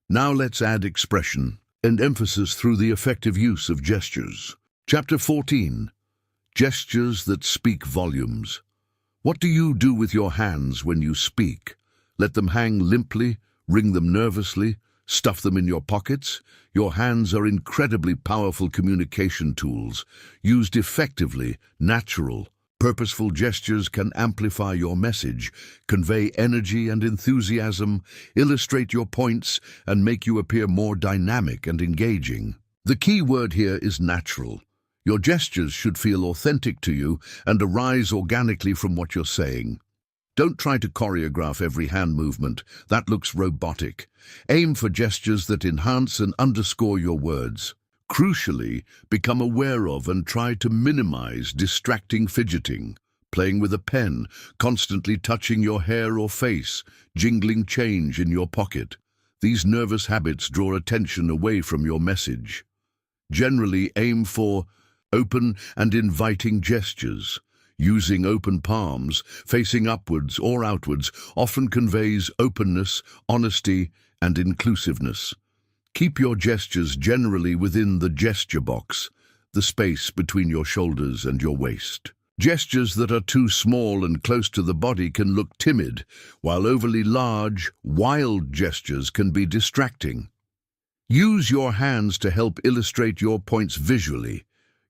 Now let's add expression and emphasis through the effective use of gestures. Chapter 14. Gestures that speak volumes. What do you do with your hands when you speak? Let them hang limply, wring them nervously, stuff them in your pockets? Your hands are incredibly powerful communication tools. Used effectively, natural, purposeful gestures can amplify your message, convey energy and enthusiasm, illustrate your points, and make you appear more dynamic and engaging. The key word here is natural. Your gestures should feel authentic to you and arise organically from what you're saying. Don't try to choreograph every hand movement. That looks robotic. Aim for gestures that enhance and underscore your words. Crucially, become aware of and try to minimize distracting fidgeting, playing with a pen, constantly touching your hair or face, jingling change in your pocket. These nervous habits draw attention away from your message. Generally, aim for open and inviting gestures. Using open palms, facing upwards or outwards, often conveys openness, honesty, and inclusiveness. Keep your gestures generally within the gesture box, the space between your shoulders and your waist. Gestures that are too small and close to the body can look timid, while overly large, wild gestures can be distracting. Use your hands to help illustrate your points visually.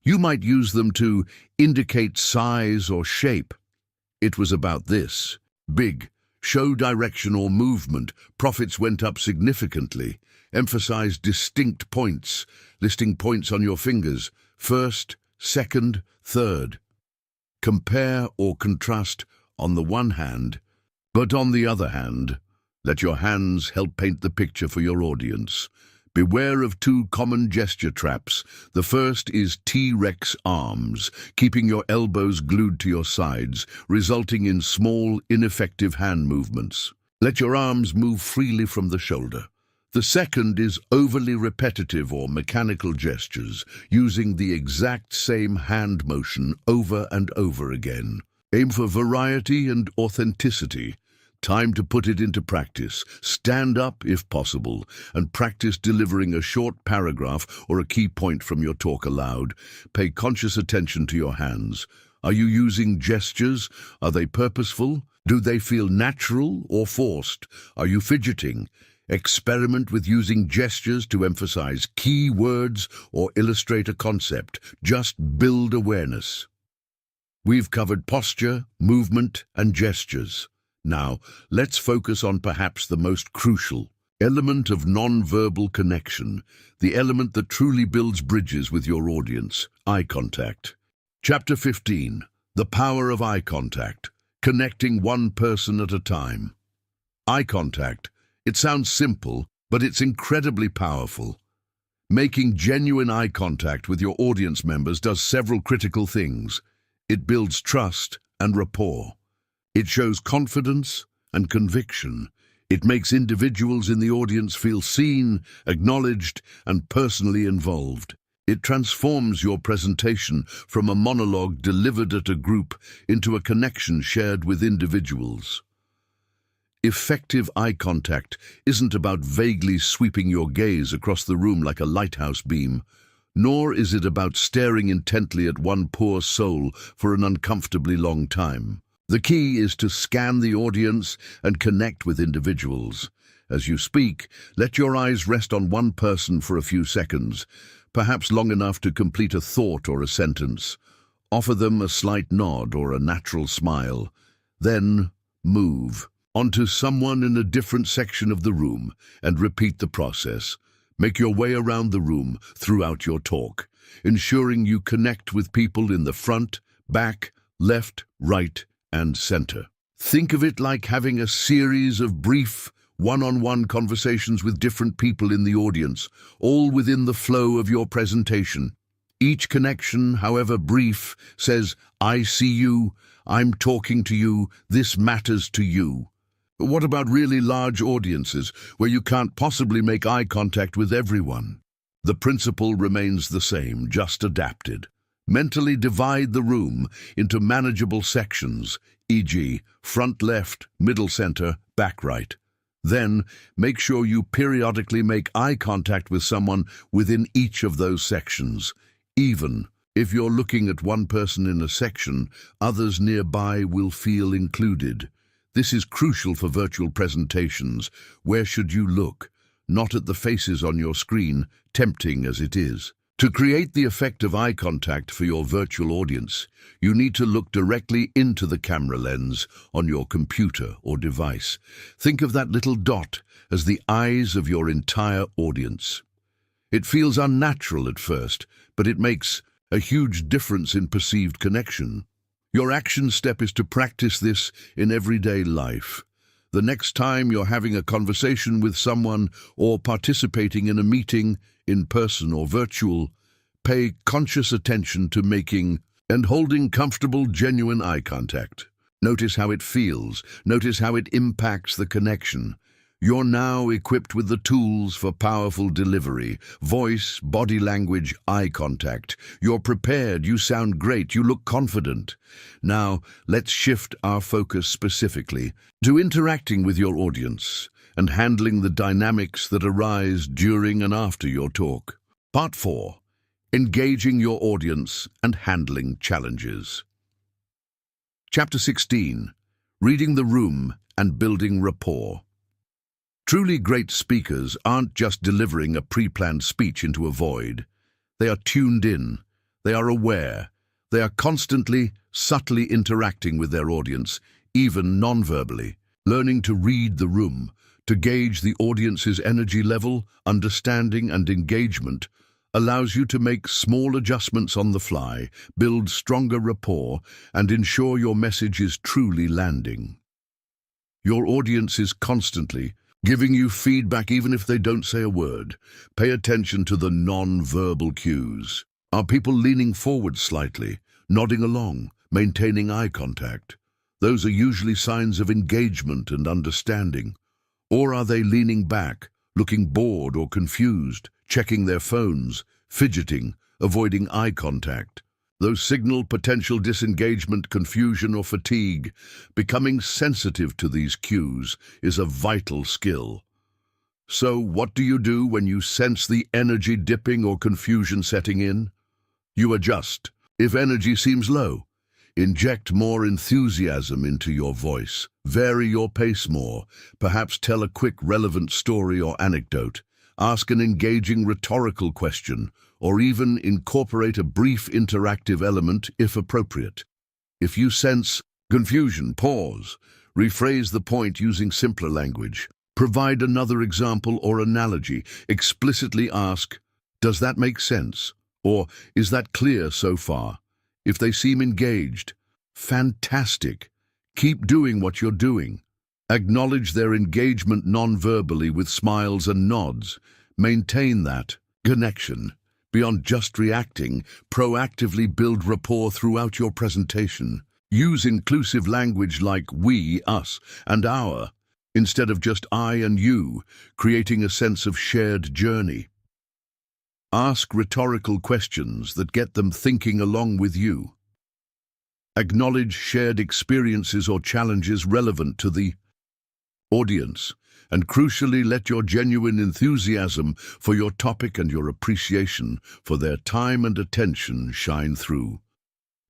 You might use them to indicate size or shape. It was about this. Big. Show direction or movement. Profits went up significantly. Emphasize distinct points, listing points on your fingers. First, second, third. Compare or contrast on the one hand, but on the other hand, let your hands help paint the picture for your audience. Beware of two common gesture traps. The first is T-Rex arms, keeping your elbows glued to your sides, resulting in small, ineffective hand movements. Let your arms move freely from the shoulder. The second is overly repetitive or mechanical gestures, using the exact same hand motion over and over again. Aim for variety and authenticity. Time to put it into practice. Stand up, if possible, and practice delivering a short paragraph or a key point from your talk aloud. Pay conscious attention to your hands. Are you using gestures? Are they purposeful? Do they feel natural or forced? Are you fidgeting? Experiment with using gestures to emphasize key words or illustrate a concept. Just build awareness. We've covered posture, movement, and gestures. Now, let's focus on perhaps the most crucial element of non-verbal connection, the element that truly builds bridges with your audience: eye contact. Chapter 15. The power of eye contact, connecting one person at a time. Eye contact. It sounds simple, but it's incredibly powerful. Making genuine eye contact with your audience members does several critical things. It builds trust and rapport. It shows confidence and conviction. It makes individuals in the audience feel seen, acknowledged, and personally involved. It transforms your presentation from a monologue delivered at a group into a connection shared with individuals. Effective eye contact isn't about vaguely sweeping your gaze across the room like a lighthouse beam, nor is it about staring intently at one poor soul for an uncomfortably long time. The key is to scan the audience and connect with individuals. As you speak, let your eyes rest on one person for a few seconds, perhaps long enough to complete a thought or a sentence. Offer them a slight nod or a natural smile. Then move onto someone in a different section of the room and repeat the process. Make your way around the room throughout your talk, ensuring you connect with people in the front, back, left, right, and center. Think of it like having a series of brief, one-on-one conversations with different people in the audience, all within the flow of your presentation. Each connection, however brief, says, "I see you, I'm talking to you, this matters to you." But what about really large audiences, where you can't possibly make eye contact with everyone? The principle remains the same, just adapted. Mentally divide the room into manageable sections, e.g., front left, middle center, back right. Then, make sure you periodically make eye contact with someone within each of those sections. Even if you're looking at one person in a section, others nearby will feel included. This is crucial for virtual presentations. Where should you look? Not at the faces on your screen, tempting as it is. To create the effect of eye contact for your virtual audience, you need to look directly into the camera lens on your computer or device. Think of that little dot as the eyes of your entire audience. It feels unnatural at first, but it makes a huge difference in perceived connection. Your action step is to practice this in everyday life. The next time you're having a conversation with someone or participating in a meeting, in person or virtual, pay conscious attention to making and holding comfortable, genuine eye contact. Notice how it feels. Notice how it impacts the connection. You're now equipped with the tools for powerful delivery: voice, body language, eye contact. You're prepared, you sound great, you look confident. Now, let's shift our focus specifically to interacting with your audience and handling the dynamics that arise during and after your talk. Part 4. Engaging your audience and handling challenges. Chapter 16. Reading the room and building rapport. Truly great speakers aren't just delivering a pre-planned speech into a void. They are tuned in. They are aware. They are constantly, subtly interacting with their audience, even non-verbally, learning to read the room, to gauge the audience's energy level, understanding, and engagement allows you to make small adjustments on the fly, build stronger rapport, and ensure your message is truly landing. Your audience is constantly giving you feedback even if they don't say a word. Pay attention to the non-verbal cues. Are people leaning forward slightly, nodding along, maintaining eye contact? Those are usually signs of engagement and understanding. Or are they leaning back, looking bored or confused, checking their phones, fidgeting, avoiding eye contact? Those signal potential disengagement, confusion, or fatigue. Becoming sensitive to these cues is a vital skill. So, what do you do when you sense the energy dipping or confusion setting in? You adjust. If energy seems low, inject more enthusiasm into your voice. Vary your pace more. Perhaps tell a quick, relevant story or anecdote. Ask an engaging rhetorical question, or even incorporate a brief interactive element if appropriate. If you sense confusion, pause. Rephrase the point using simpler language. Provide another example or analogy. Explicitly ask, "Does that make sense?" Or, "Is that clear so far?" If they seem engaged, fantastic. Keep doing what you're doing. Acknowledge their engagement non-verbally with smiles and nods. Maintain that connection. Beyond just reacting, proactively build rapport throughout your presentation. Use inclusive language like we, us, and our, instead of just I and you, creating a sense of shared journey. Ask rhetorical questions that get them thinking along with you. Acknowledge shared experiences or challenges relevant to the audience, and crucially, let your genuine enthusiasm for your topic and your appreciation for their time and attention shine through.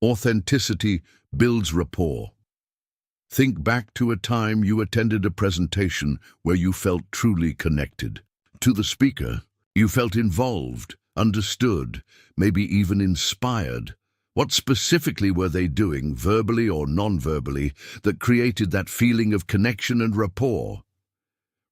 Authenticity builds rapport. Think back to a time you attended a presentation where you felt truly connected. To the speaker, you felt involved, understood, maybe even inspired. What specifically were they doing, verbally or non-verbally, that created that feeling of connection and rapport?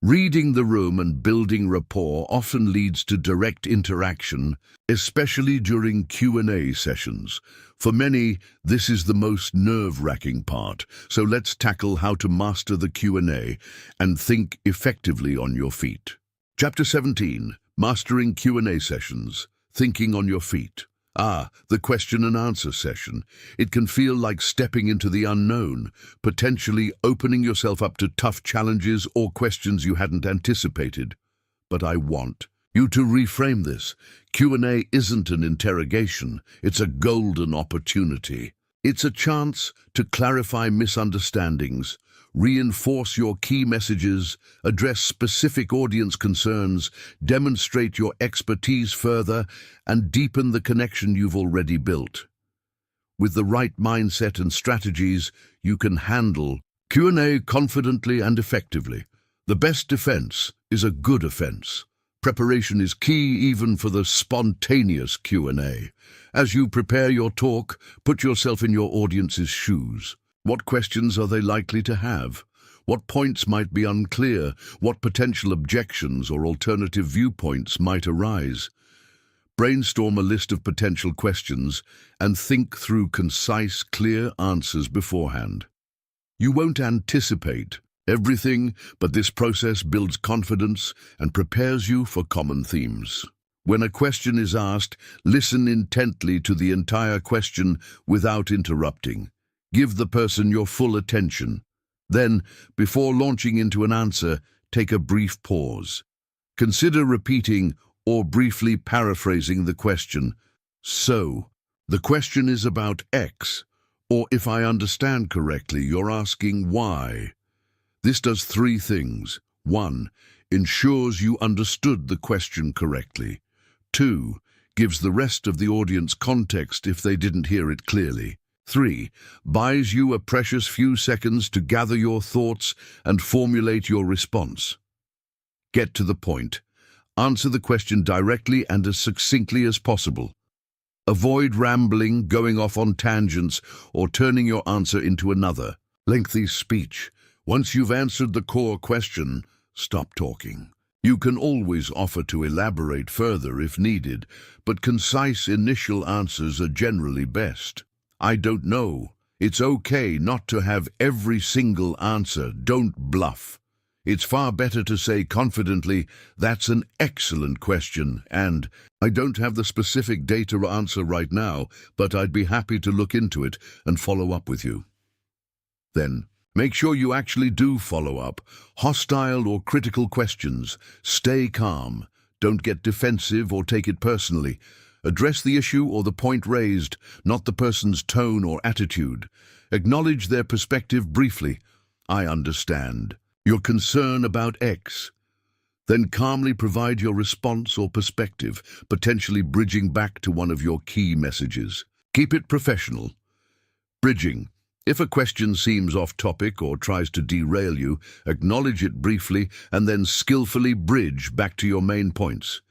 Reading the room and building rapport often leads to direct interaction, especially during Q&A sessions. For many, this is the most nerve-wracking part, so let's tackle how to master the Q&A and think effectively on your feet. Chapter 17, Mastering Q&A Sessions, Thinking on Your Feet. The question and answer session. It can feel like stepping into the unknown, potentially opening yourself up to tough challenges or questions you hadn't anticipated. But I want you to reframe this. Q&A isn't an interrogation, it's a golden opportunity. It's a chance to clarify misunderstandings, reinforce your key messages, address specific audience concerns, demonstrate your expertise further, and deepen the connection you've already built. With the right mindset and strategies, you can handle Q&A confidently and effectively. The best defense is a good offense. Preparation is key even for the spontaneous Q&A. As you prepare your talk, put yourself in your audience's shoes. What questions are they likely to have? What points might be unclear? What potential objections or alternative viewpoints might arise? Brainstorm a list of potential questions and think through concise, clear answers beforehand. You won't anticipate everything, but this process builds confidence and prepares you for common themes. When a question is asked, listen intently to the entire question without interrupting. Give the person your full attention. Then, before launching into an answer, take a brief pause. Consider repeating or briefly paraphrasing the question. So, the question is about X, or if I understand correctly, you're asking why. This does three things. 1. Ensures you understood the question correctly. 2. Gives the rest of the audience context if they didn't hear it clearly. 3. Buys you a precious few seconds to gather your thoughts and formulate your response. Get to the point. Answer the question directly and as succinctly as possible. Avoid rambling, going off on tangents, or turning your answer into another lengthy speech. Once you've answered the core question, stop talking. You can always offer to elaborate further if needed, but concise initial answers are generally best. I don't know. It's okay not to have every single answer. Don't bluff. It's far better to say confidently, "That's an excellent question," and "I don't have the specific data or answer right now, but I'd be happy to look into it and follow up with you." Then, make sure you actually do follow up. Hostile or critical questions. Stay calm. Don't get defensive or take it personally. Address the issue or the point raised, not the person's tone or attitude. Acknowledge their perspective briefly. "I understand your concern about X." Then calmly provide your response or perspective, potentially bridging back to one of your key messages. Keep it professional. Bridging. If a question seems off topic or tries to derail you, acknowledge it briefly and then skillfully bridge back to your main points.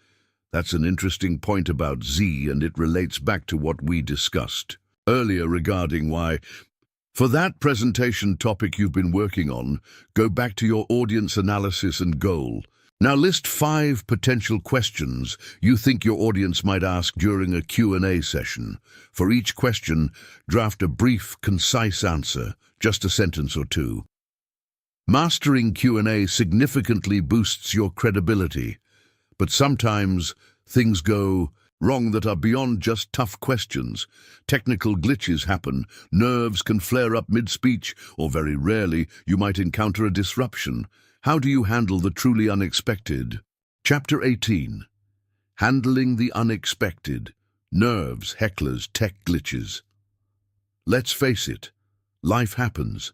That's an interesting point about Z, and it relates back to what we discussed earlier regarding why. For that presentation topic you've been working on, go back to your audience analysis and goal. Now list 5 potential questions you think your audience might ask during a Q&A session. For each question, draft a brief, concise answer, just a sentence or 2. Mastering Q&A significantly boosts your credibility, but sometimes things go wrong that are beyond just tough questions. Technical glitches happen, nerves can flare up mid-speech, or very rarely you might encounter a disruption. How do you handle the truly unexpected? Chapter 18. Handling the unexpected. Nerves, hecklers, tech glitches. Let's face it, life happens.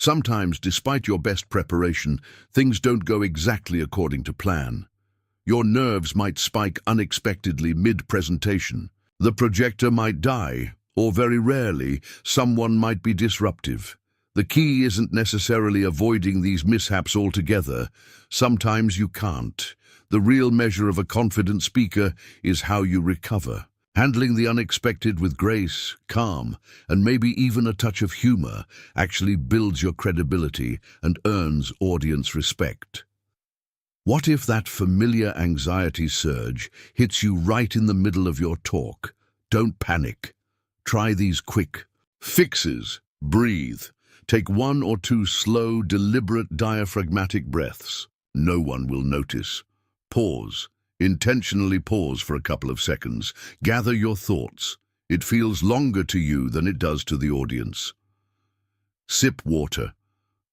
Sometimes, despite your best preparation, things don't go exactly according to plan. Your nerves might spike unexpectedly mid-presentation. The projector might die, or very rarely, someone might be disruptive. The key isn't necessarily avoiding these mishaps altogether. Sometimes you can't. The real measure of a confident speaker is how you recover. Handling the unexpected with grace, calm, and maybe even a touch of humor actually builds your credibility and earns audience respect. What if that familiar anxiety surge hits you right in the middle of your talk? Don't panic. Try these quick fixes. Breathe. Take 1 or 2 slow, deliberate diaphragmatic breaths. No one will notice. Pause. Intentionally pause for a couple of seconds. Gather your thoughts. It feels longer to you than it does to the audience. Sip water.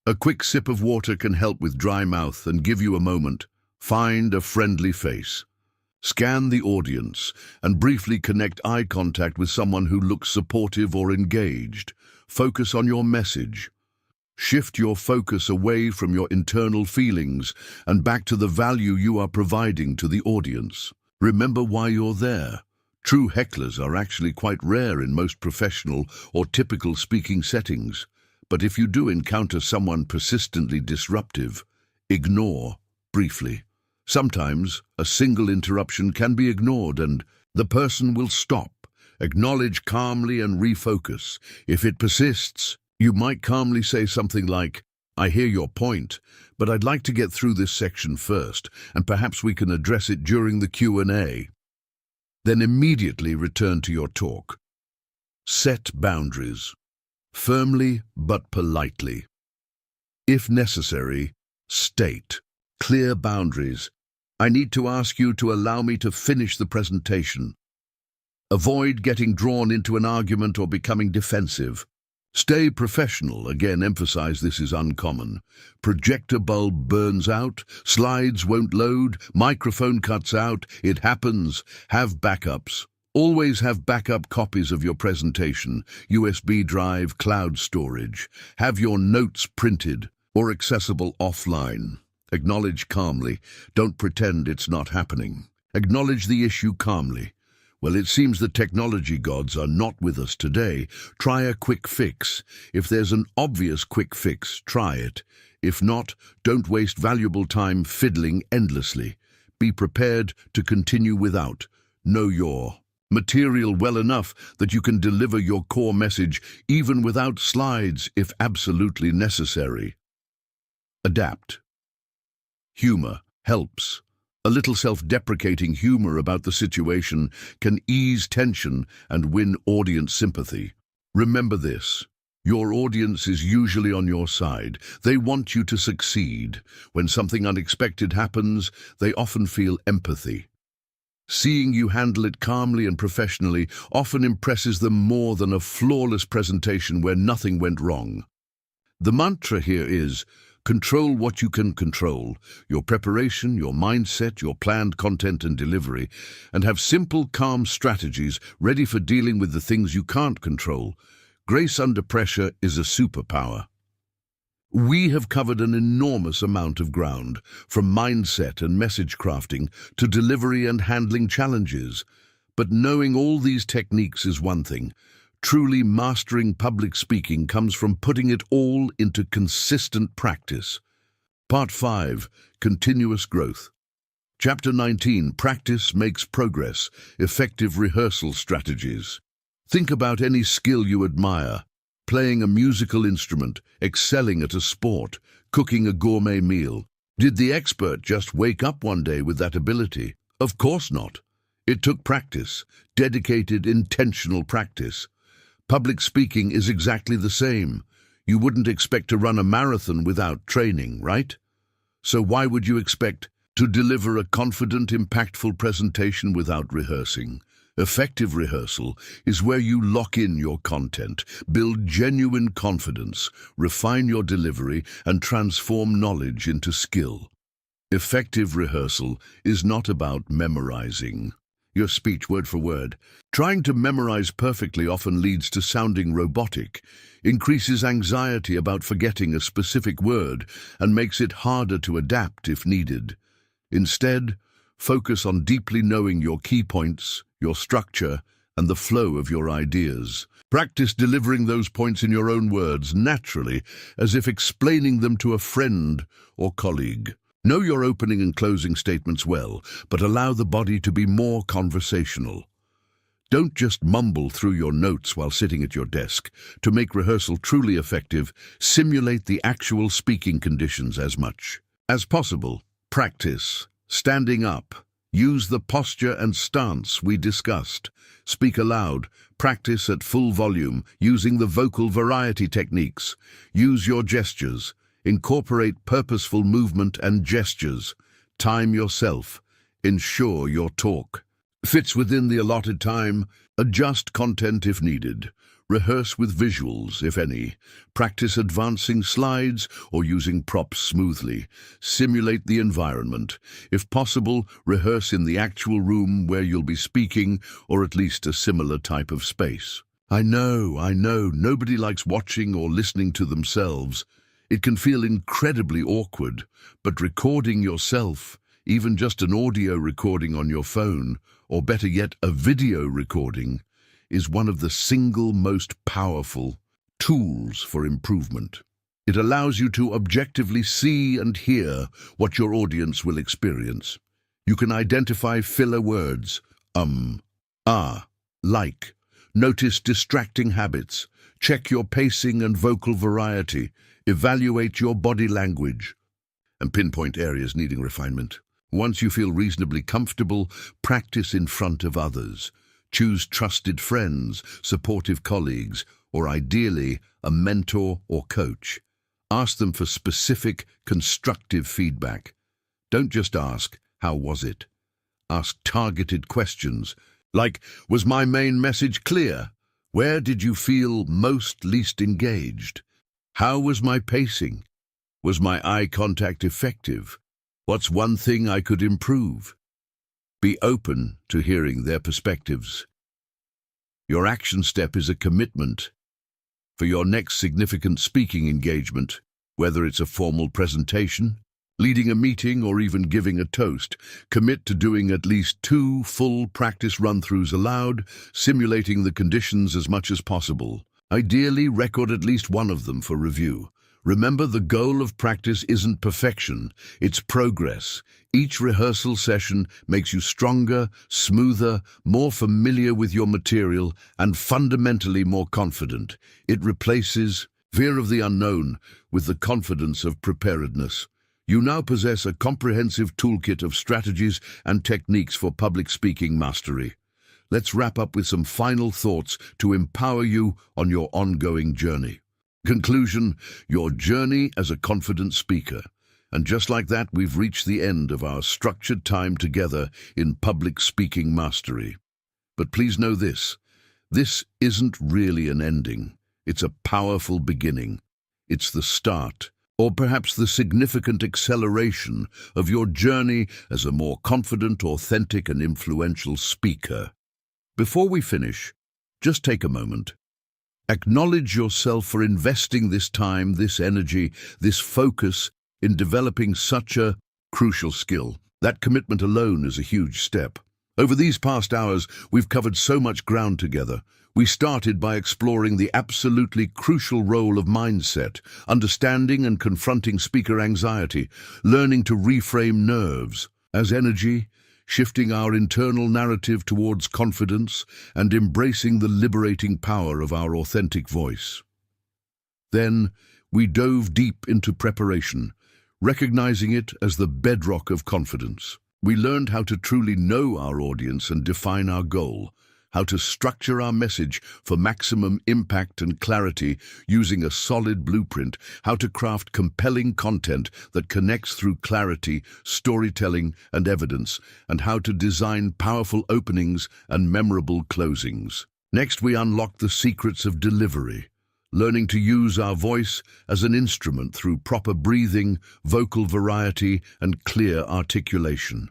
A quick sip of water can help with dry mouth and give you a moment. Find a friendly face. Scan the audience and briefly connect eye contact with someone who looks supportive or engaged. Focus on your message. Shift your focus away from your internal feelings and back to the value you are providing to the audience. Remember why you're there. True hecklers are actually quite rare in most professional or typical speaking settings. But if you do encounter someone persistently disruptive, ignore briefly. Sometimes a single interruption can be ignored and the person will stop. Acknowledge calmly and refocus. If it persists, you might calmly say something like, "I hear your point, but I'd like to get through this section first, and perhaps we can address it during the Q&A." Then immediately return to your talk. Set boundaries. Firmly but politely. If necessary, state clear boundaries. I need to ask you to allow me to finish the presentation. Avoid getting drawn into an argument or becoming defensive. Stay professional. Again, emphasize this is uncommon. Projector bulb burns out, slides won't load, microphone cuts out. It happens. Have backups. Always have backup copies of your presentation, USB drive, cloud storage. Have your notes printed or accessible offline. Acknowledge calmly. Don't pretend it's not happening. Acknowledge the issue calmly. Well, it seems the technology gods are not with us today. Try a quick fix. If there's an obvious quick fix, try it. If not, don't waste valuable time fiddling endlessly. Be prepared to continue without. Know your material well enough that you can deliver your core message even without slides if absolutely necessary. Adapt. Humor helps. A little self-deprecating humor about the situation can ease tension and win audience sympathy. Remember this. Your audience is usually on your side. They want you to succeed. When something unexpected happens, they often feel empathy. Seeing you handle it calmly and professionally often impresses them more than a flawless presentation where nothing went wrong. The mantra here is, control what you can control, your preparation, your mindset, your planned content and delivery, and have simple, calm strategies ready for dealing with the things you can't control. Grace under pressure is a superpower. We have covered an enormous amount of ground, from mindset and message crafting to delivery and handling challenges. But knowing all these techniques is one thing. Truly mastering public speaking comes from putting it all into consistent practice. Part 5. Continuous Growth. Chapter 19. Practice makes progress. Effective rehearsal strategies. Think about any skill you admire. Playing a musical instrument, excelling at a sport, cooking a gourmet meal. Did the expert just wake up one day with that ability? Of course not. It took practice, dedicated, intentional practice. Public speaking is exactly the same. You wouldn't expect to run a marathon without training, right? So why would you expect to deliver a confident, impactful presentation without rehearsing? Effective rehearsal is where you lock in your content, build genuine confidence, refine your delivery, and transform knowledge into skill. Effective rehearsal is not about memorizing. your speech word for word. Trying to memorize perfectly often leads to sounding robotic, increases anxiety about forgetting a specific word, and makes it harder to adapt if needed. Instead, focus on deeply knowing your key points, your structure, and the flow of your ideas. Practice delivering those points in your own words naturally, as if explaining them to a friend or colleague. Know your opening and closing statements well, but allow the body to be more conversational. Don't just mumble through your notes while sitting at your desk. To make rehearsal truly effective, simulate the actual speaking conditions as much as possible. Practice standing up. Use the posture and stance we discussed. Speak aloud. Practice at full volume, using the vocal variety techniques. Use your gestures. Incorporate purposeful movement and gestures. Time yourself. Ensure your talk fits within the allotted time. Adjust content if needed. Rehearse with visuals, if any. Practice advancing slides or using props smoothly. Simulate the environment. If possible, rehearse in the actual room where you'll be speaking, or at least a similar type of space. I know, nobody likes watching or listening to themselves. It can feel incredibly awkward, but recording yourself, even just an audio recording on your phone, or better yet, a video recording, is one of the single most powerful tools for improvement. It allows you to objectively see and hear what your audience will experience. You can identify filler words, like. Notice distracting habits. Check your pacing and vocal variety. Evaluate your body language, and pinpoint areas needing refinement. Once you feel reasonably comfortable, practice in front of others. Choose trusted friends, supportive colleagues, or ideally, a mentor or coach. Ask them for specific, constructive feedback. Don't just ask, "How was it?" Ask targeted questions, like, "Was my main message clear? Where did you feel least engaged? How was my pacing? Was my eye contact effective? What's one thing I could improve?" Be open to hearing their perspectives. Your action step is a commitment. For your next significant speaking engagement, whether it's a formal presentation, leading a meeting, or even giving a toast, commit to doing at least 2 full practice run-throughs aloud, simulating the conditions as much as possible. Ideally, record at least one of them for review. Remember, the goal of practice isn't perfection, it's progress. Each rehearsal session makes you stronger, smoother, more familiar with your material, and fundamentally more confident. It replaces fear of the unknown with the confidence of preparedness. You now possess a comprehensive toolkit of strategies and techniques for public speaking mastery. Let's wrap up with some final thoughts to empower you on your ongoing journey. Conclusion: your journey as a confident speaker. And just like that, we've reached the end of our structured time together in public speaking mastery. But please know this isn't really an ending. It's a powerful beginning. It's the start, or perhaps the significant acceleration of your journey as a more confident, authentic, and influential speaker. Before we finish, just take a moment. Acknowledge yourself for investing this time, this energy, this focus in developing such a crucial skill. That commitment alone is a huge step. Over these past hours, we've covered so much ground together. We started by exploring the absolutely crucial role of mindset, understanding and confronting speaker anxiety, learning to reframe nerves as energy, shifting our internal narrative towards confidence, and embracing the liberating power of our authentic voice. Then, we dove deep into preparation, recognizing it as the bedrock of confidence. We learned how to truly know our audience and define our goal, how to structure our message for maximum impact and clarity using a solid blueprint, how to craft compelling content that connects through clarity, storytelling, and evidence, and how to design powerful openings and memorable closings. Next, we unlocked the secrets of delivery, learning to use our voice as an instrument through proper breathing, vocal variety, and clear articulation.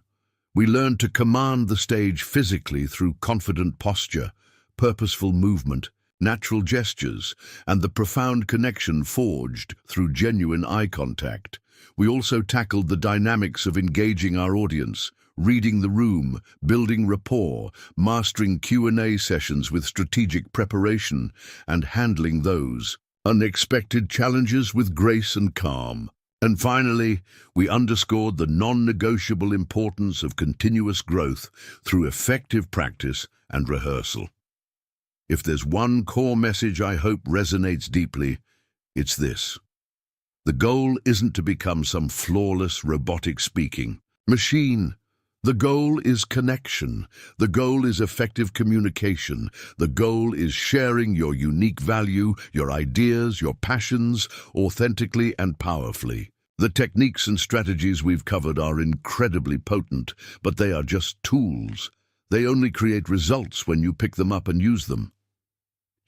We learn to command the stage physically through confident posture, purposeful movement, natural gestures, and the profound connection forged through genuine eye contact. We also tackled the dynamics of engaging our audience, reading the room, building rapport, mastering Q&A sessions with strategic preparation, and handling those unexpected challenges with grace and calm. And finally, we underscored the non-negotiable importance of continuous growth through effective practice and rehearsal. If there's one core message I hope resonates deeply, it's this. The goal isn't to become some flawless robotic speaking machine. The goal is connection. The goal is effective communication. The goal is sharing your unique value, your ideas, your passions, authentically and powerfully. The techniques and strategies we've covered are incredibly potent, but they are just tools. They only create results when you pick them up and use them.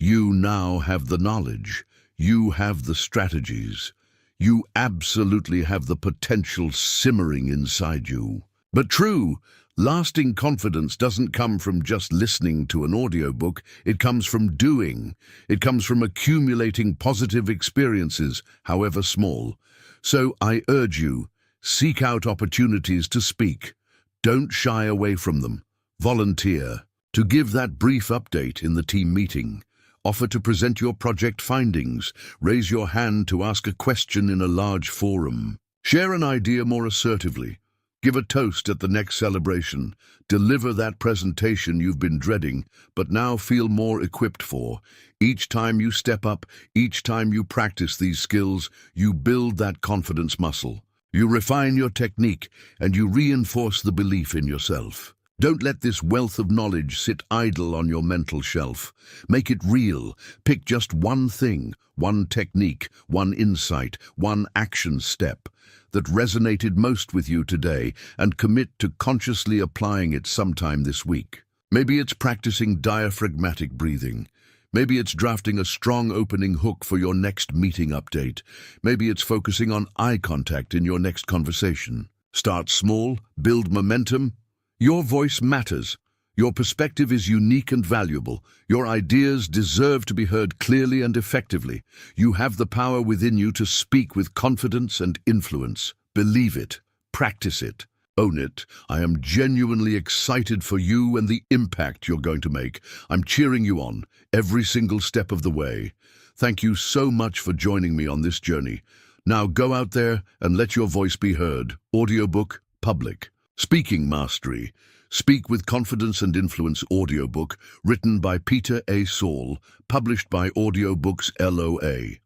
You now have the knowledge. You have the strategies. You absolutely have the potential simmering inside you. But true, lasting confidence doesn't come from just listening to an audiobook. It comes from doing. It comes from accumulating positive experiences, however small. So I urge you, seek out opportunities to speak. Don't shy away from them. Volunteer to give that brief update in the team meeting. Offer to present your project findings. Raise your hand to ask a question in a large forum. Share an idea more assertively. Give a toast at the next celebration. Deliver that presentation you've been dreading, but now feel more equipped for. Each time you step up, each time you practice these skills, you build that confidence muscle. You refine your technique, and you reinforce the belief in yourself. Don't let this wealth of knowledge sit idle on your mental shelf. Make it real. Pick just one thing, one technique, one insight, one action step that resonated most with you today, and commit to consciously applying it sometime this week. Maybe it's practicing diaphragmatic breathing. Maybe it's drafting a strong opening hook for your next meeting update. Maybe it's focusing on eye contact in your next conversation. Start small, build momentum. Your voice matters. Your perspective is unique and valuable. Your ideas deserve to be heard clearly and effectively. You have the power within you to speak with confidence and influence. Believe it. Practice it. Own it. I am genuinely excited for you and the impact you're going to make. I'm cheering you on every single step of the way. Thank you so much for joining me on this journey. Now go out there and let your voice be heard. Audiobook, public. Speaking Mastery. Speak with Confidence and Influence audiobook, written by Peter A. Saul, published by Audiobooks LOA.